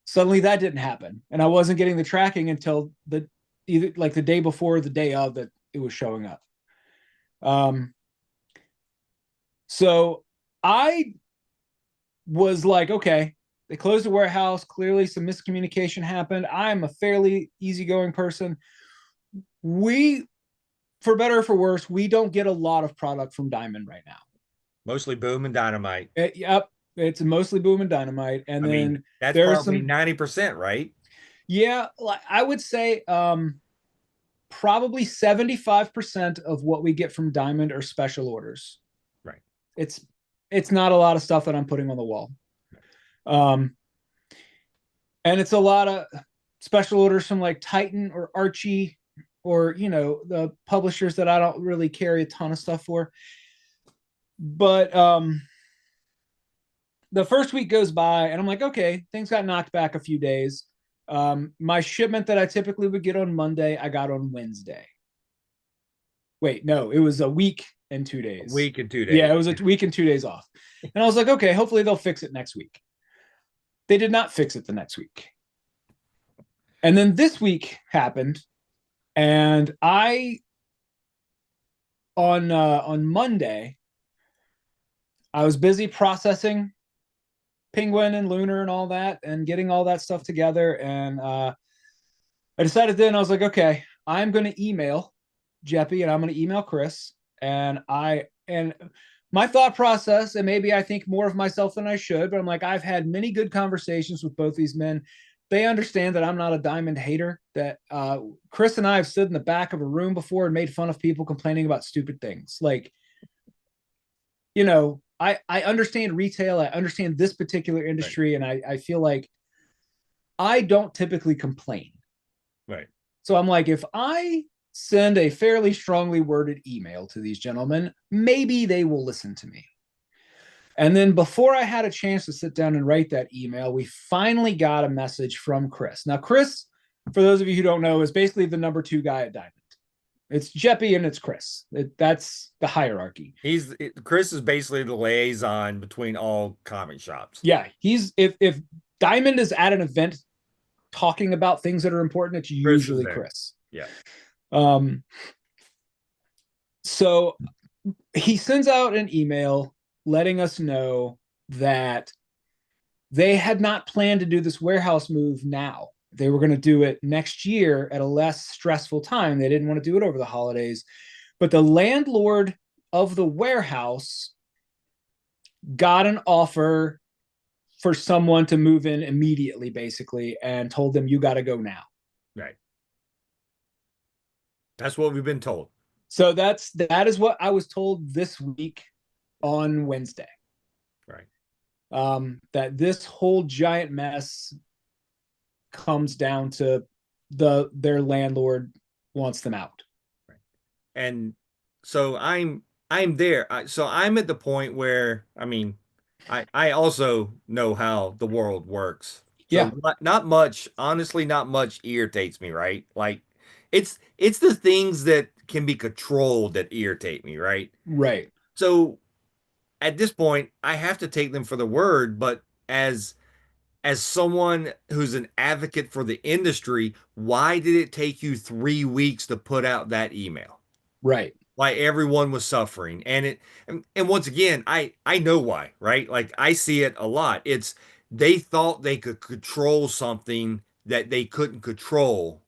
suddenly that didn't happen. And I wasn't getting the tracking until either like the day before or the day of that it was showing up. So I was like, okay, they closed the warehouse. Clearly some miscommunication happened. I'm a fairly easygoing person. For better or for worse, we don't get a lot of product from Diamond right now. Mostly Boom and Dynamite. Yep. It's mostly Boom and Dynamite. And I mean, that's probably 90%, right? Yeah. I would say probably 75% of what we get from Diamond are special orders. Right. It's not a lot of stuff that I'm putting on the wall. Right. And it's a lot of special orders from like Titan or Archie or, the publishers that I don't really carry a ton of stuff for. But the first week goes by and I'm like, okay, things got knocked back a few days. My shipment that I typically would get on Monday, I got on Wednesday. Wait, no, it was a week and 2 days. A week and 2 days. Yeah, it was a week and 2 days off. And I was like, okay, hopefully they'll fix it next week. They did not fix it the next week. And then this week happened, and on Monday, I was busy processing Penguin and Lunar and all that and getting all that stuff together. And I decided then, I was like, okay, I'm going to email Jeppy and I'm going to email Chris. And my thought process, and maybe I think more of myself than I should, but I'm like, I've had many good conversations with both these men. They understand that I'm not a Diamond hater, that Chris and I have stood in the back of a room before and made fun of people complaining about stupid things. Like, I understand retail. I understand this particular industry. Right. And I feel like I don't typically complain. Right. So I'm like, if I send a fairly strongly worded email to these gentlemen, maybe they will listen to me. And then before I had a chance to sit down and write that email, we finally got a message from Chris. Now, Chris, for those of you who don't know, is basically the number 2 guy at Diamond. It's Jeppy and it's Chris. That's the hierarchy. Chris is basically the liaison between all comic shops. Yeah, if Diamond is at an event talking about things that are important, it's usually Chris. Yeah. So he sends out an email letting us know that they had not planned to do this warehouse move now. They were going to do it next year at a less stressful time. They didn't want to do it over the holidays. But the landlord of the warehouse got an offer for someone to move in immediately, basically, and told them, you got to go now. Right. That's what we've been told. So that is what I was told this week on Wednesday. Right. That this whole giant mess comes down to their landlord wants them out. Right. And so I'm there. So I'm at the point where, I also know how the world works. So yeah. Not much, honestly, not much irritates me, right? Like it's the things that can be controlled that irritate me, right? Right. So at this point, I have to take them for the word, but as as someone who's an advocate for the industry, why did it take you 3 weeks to put out that email? Right. Why everyone was suffering. And once again, I know why, right? Like I see it a lot. It's they thought they could control something that they couldn't control,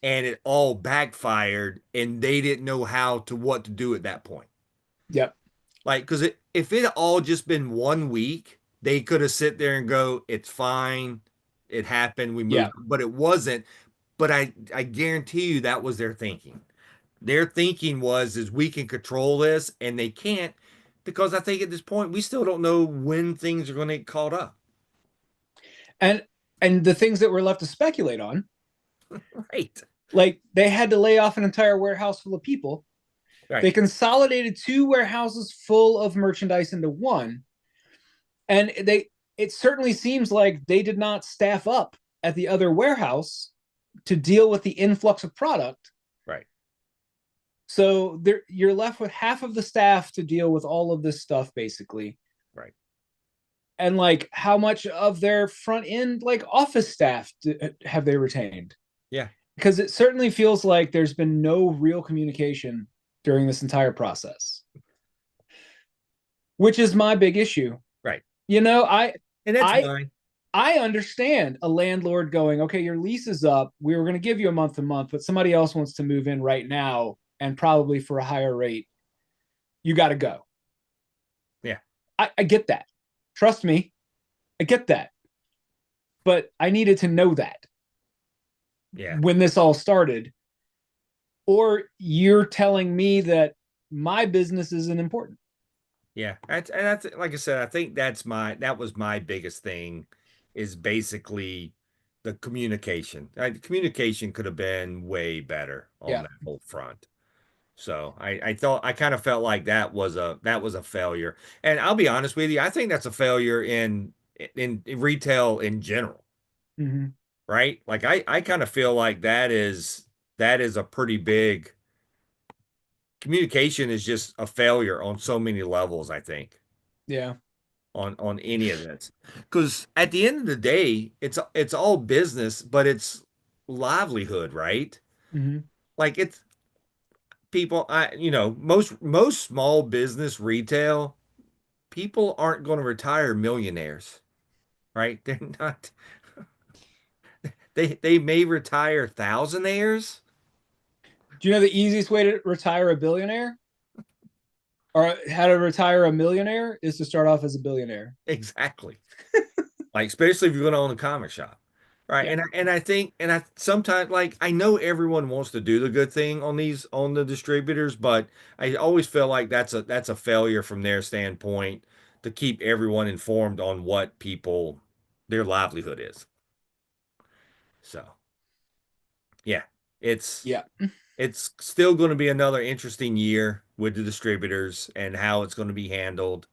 and it all backfired, and they didn't know how to what to do at that point. Yep. Like, because if it all just been 1 week, they could have sit there and go, "It's fine, it happened, we Yeah. moved," but it wasn't. But I guarantee you that was their thinking. Their thinking was is we can control this, and they can't because I think at this point we still don't know when things are going to get caught up. And the things that were left to speculate on, Right. like they had to lay off an entire warehouse full of people. Right. They consolidated two warehouses full of merchandise into one. And it certainly seems like they did not staff up at the other warehouse to deal with the influx of product. Right. So you're left with half of the staff to deal with all of this stuff, basically. Right. And like, how much of their front end, like office staff, have they retained? Yeah. Because it certainly feels like there's been no real communication during this entire process, which is my big issue. Right. You know, I And that's I fine. I understand a landlord going, okay, your lease is up. We were going to give you a month to month, but somebody else wants to move in right now and probably for a higher rate. You got to go. Yeah. I get that. Trust me, I get that. But I needed to know that Yeah. when this all started. Or you're telling me that my business isn't important. Yeah. And that's like I said, I think that was my biggest thing is basically the communication. Communication could have been way better on Yeah. that whole front. So I thought I kind of felt like that was a failure. And I'll be honest with you, I think that's a failure in retail in general, Mm-hmm. right? Like I kind of feel like that is a pretty big communication is just a failure on so many levels, I think, Yeah. on any of this. Because at the end of the day, it's all business, but it's livelihood, right? Mm-hmm. Like it's people most small business retail people aren't going to retire millionaires, right? They're not. They may retire thousandaires. Do you know the easiest way to retire a billionaire or how to retire a millionaire is to start off as a billionaire? Exactly. Like especially if you're going to own a comic shop. Right. Yeah. And I think and I sometimes like I know everyone wants to do the good thing on the distributors, but I always feel like that's a failure from their standpoint to keep everyone informed on what people their livelihood is. So yeah, it's Yeah. it's still going to be another interesting year with the distributors and how it's going to be handled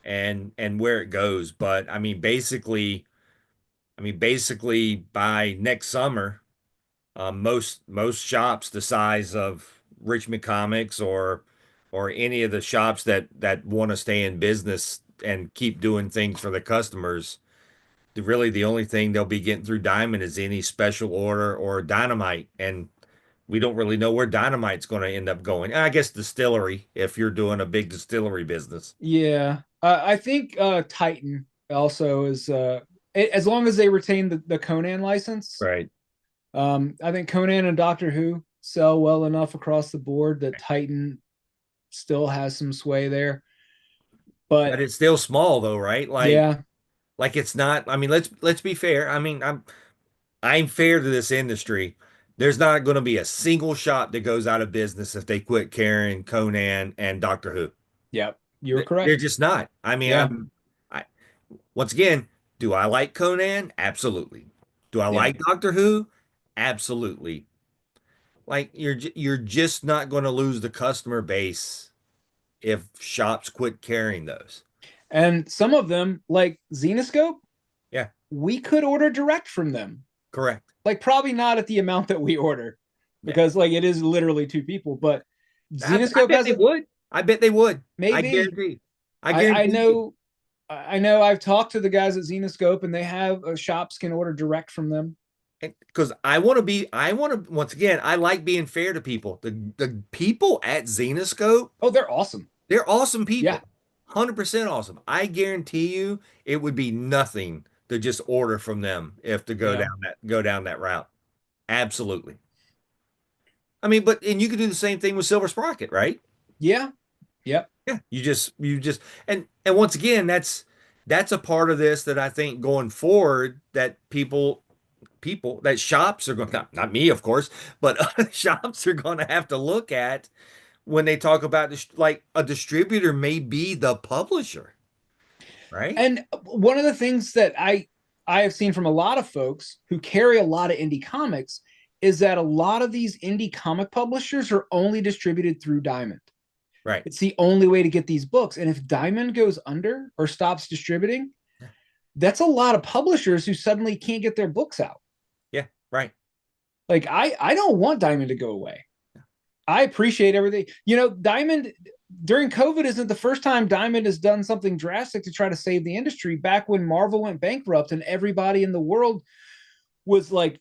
and where it goes. But I mean basically by next summer, most shops the size of Richmond Comics or any of the shops that want to stay in business and keep doing things for the customers, really the only thing they'll be getting through Diamond is any special order or dynamite. And we don't really know where dynamite's going to end up going. And I guess distillery, if you're doing a big distillery business. Yeah. I think Titan also is as long as they retain the Conan license. Right. I think Conan and Doctor Who sell well enough across the board that Titan still has some sway there. But But it's still small though, right? yeah, Like it's not, I mean, let's be fair. I mean, I'm fair to this industry. There's not going to be a single shop that goes out of business if they quit carrying Conan and Doctor Who. yeah, you're They're correct. just not. I mean, Yeah, I once again, do I like Conan? Absolutely. Do I yeah. like Doctor Who? Absolutely. Like you're just not going to lose the customer base if shops quit carrying those. And some of them, like Xenoscope, Yeah, we could order direct from them. correct. Like probably not at the amount that we order, Yeah. because like it is literally two people. But I Xenoscope bet has they a would. I bet they would. I maybe. guarantee. I I guarantee you. know I know I've talked to the guys at Xenoscope, and they have shops can order direct from them. Because I want to, once again, I like being fair to people. The people at Xenoscope, Oh, they're awesome. they're awesome Yeah, people. 100% awesome. I guarantee you it would be nothing to just order from them if to yeah, go down that route. Absolutely. I mean, but and you could do the same thing with Silver Sprocket, right? yeah, yep. Yeah. You just and once again, that's a part of this that I think going forward that people that shops are going, not me, of course, but shops are going to have to look at when they talk about like a distributor may be the publisher, right? And one of the things that I have seen from a lot of folks who carry a lot of indie comics is that a lot of these indie comic publishers are only distributed through Diamond. Right. It's the only way to get these books. And if Diamond goes under or stops distributing, that's a lot of publishers who suddenly can't get their books out. Yeah. Right. Like I don't want Diamond to go away. I appreciate everything. You know, Diamond during COVID isn't the first time Diamond has done something drastic to try to save the industry. Back when Marvel went bankrupt and everybody in the world was like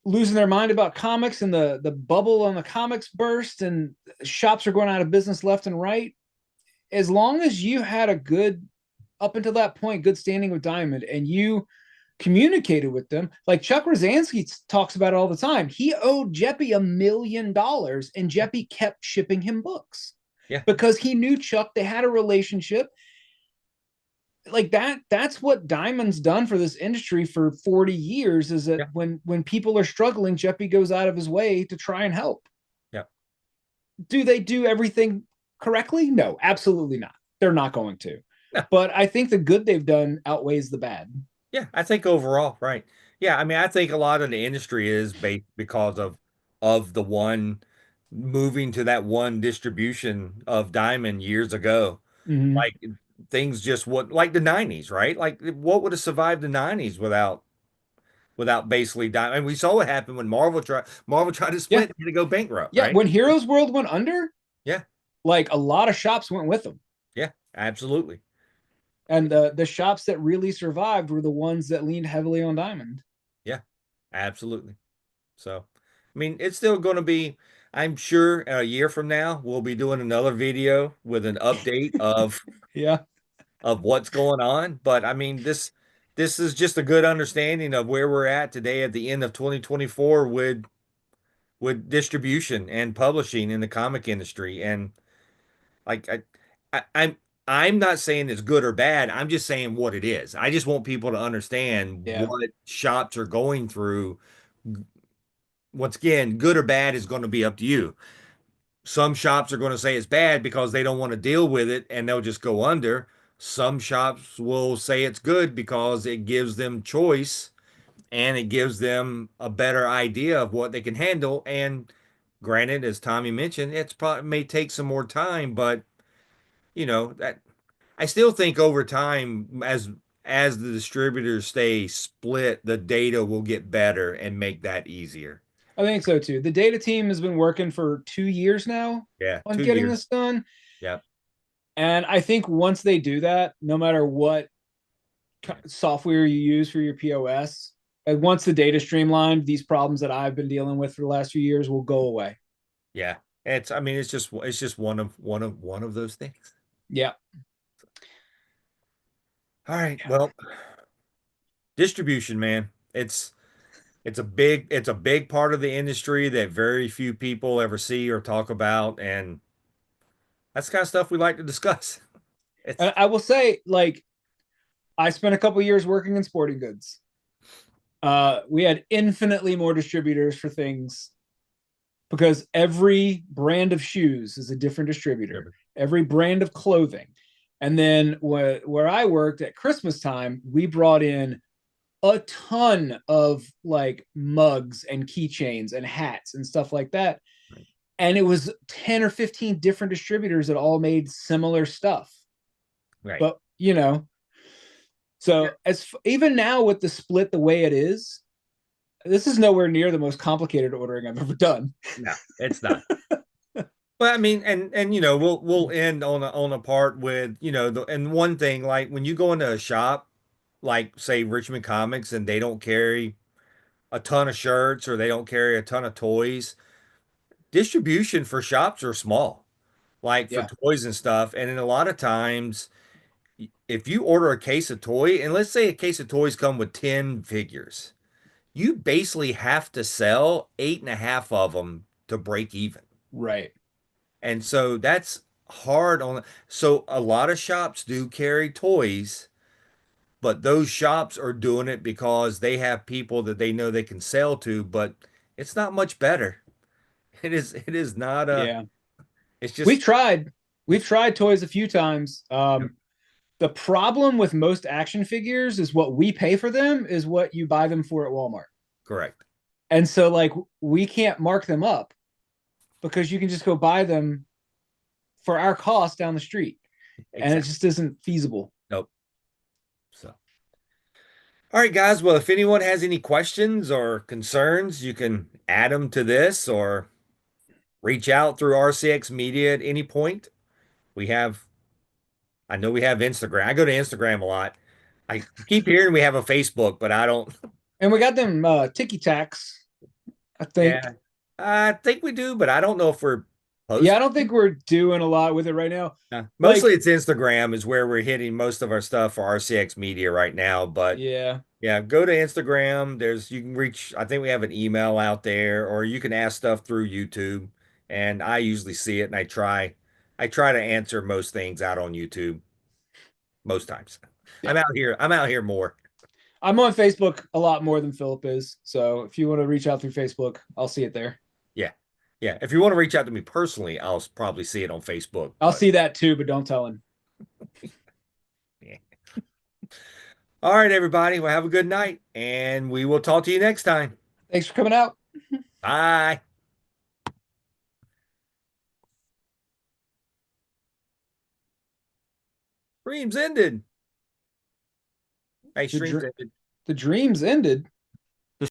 losing their mind about comics, and the bubble on the comics burst and shops are going out of business left and right. As long as you had a good, up until that point, good standing with Diamond, and you communicated with them. Like Chuck Rosansky talks about it all the time. He owed Jeppy $1 million, and Jeppy kept shipping him books Yeah. because he knew Chuck. They had a relationship like that. That's what Diamond's done for this industry for 40 years. Is that Yeah. when people are struggling, Jeppy goes out of his way to try and help. Yeah. Do they do everything correctly? No, absolutely not. They're not going to. No. But I think the good they've done outweighs the bad. Yeah. I think overall, right. Yeah. I mean, I think a lot of the industry is based because of the one moving to that one distribution of Diamond years ago. Mm-hmm. Like things just would like the 90s, right? Like what would have survived the 90s without basically dying? And we saw what happened when Marvel tried to Yeah. split and had to go bankrupt, Yeah. right? When Heroes World went under, Yeah, like a lot of shops went with them. yeah, absolutely. And the shops that really survived were the ones that leaned heavily on Diamond. Yeah, absolutely. So, I mean, it's still going to be, I'm sure a year from now, we'll be doing another video with an update Yeah. of what's going on. But I mean, this is just a good understanding of where we're at today at the end of 2024 with distribution and publishing in the comic industry. And like I'm not saying it's good or bad. I'm just saying what it is. I just want people to understand Yeah. what shops are going through. Once again, good or bad is going to be up to you. Some shops are going to say it's bad because they don't want to deal with it and they'll just go under. Some shops will say it's good because it gives them choice and it gives them a better idea of what they can handle. And granted, as Tommy mentioned, it's probably may take some more time, but that I still think over time, as the distributors stay split, the data will get better and make that easier. I think so too. The data team has been working for 2 years now Yeah, on two getting years. this done. Yeah, And I think once they do that, no matter what software you use for your POS, and once the data streamlined, these problems that I've been dealing with for the last few years will go away. yeah. I mean, it's just one of those things. Yeah. All right. Well, distribution, man. It's a big part of the industry that very few people ever see or talk about, and that's the kind of stuff we like to discuss. It's And I will say, like, I spent a couple years working in sporting goods. We had infinitely more distributors for things because every brand of shoes is a different distributor, every brand of clothing. And then where I worked at Christmas time, we brought in a ton of like mugs and keychains and hats and stuff like that. right. And it was 10 or 15 different distributors that all made similar stuff. Right. But, so as even now with the split the way it is, this is nowhere near the most complicated ordering I've ever done. No, it's not. But I mean, and we'll end on a part with and one thing, like when you go into a shop like say Richmond Comics and they don't carry a ton of shirts or they don't carry a ton of toys, distribution for shops are small, like for Yeah, toys and stuff. And then a lot of times, if you order a case of toy, and let's say a case of toys come with 10 figures, you basically have to sell eight and a half of them to break even. right. And so that's hard on. So a lot of shops do carry toys, but those shops are doing it because they have people that they know they can sell to, but it's not much better. It is not Yeah. it's We've just tried. We've tried toys a few times. Yep, The problem with most action figures is what we pay for them is what you buy them for at Walmart. correct. And so like we can't mark them up because you can just go buy them for our cost down the street. And it Exactly. just isn't feasible. Nope. So, all right, guys. Well, if anyone has any questions or concerns, you can add them to this or reach out through RCX Media at any point. We have, I know we have Instagram. I go to Instagram a lot. I keep hearing we have a Facebook, but I don't. And we got them ticky tacks, I think. Yeah, I think we do, but I don't know if we're Yeah, I posting. don't think we're doing a lot with it right now. Mostly Like, it's Instagram is where we're hitting most of our stuff for RCX Media right now. But yeah. yeah, go to Instagram. You can reach, I think we have an email out there, or you can ask stuff through YouTube. And I usually see it and I try to answer most things out on YouTube most times. Yeah. I'm out here more. I'm on Facebook a lot more than Philip is. So if you want to reach out through Facebook, I'll see it there. Yeah. Yeah. If you want to reach out to me personally, I'll probably see it on Facebook, I'll but see that too, but don't tell him. yeah. All right, everybody. Well, have a good night and we will talk to you next time. Thanks for coming out. Bye. Streams ended. Hey, The streams ended. the dreams ended.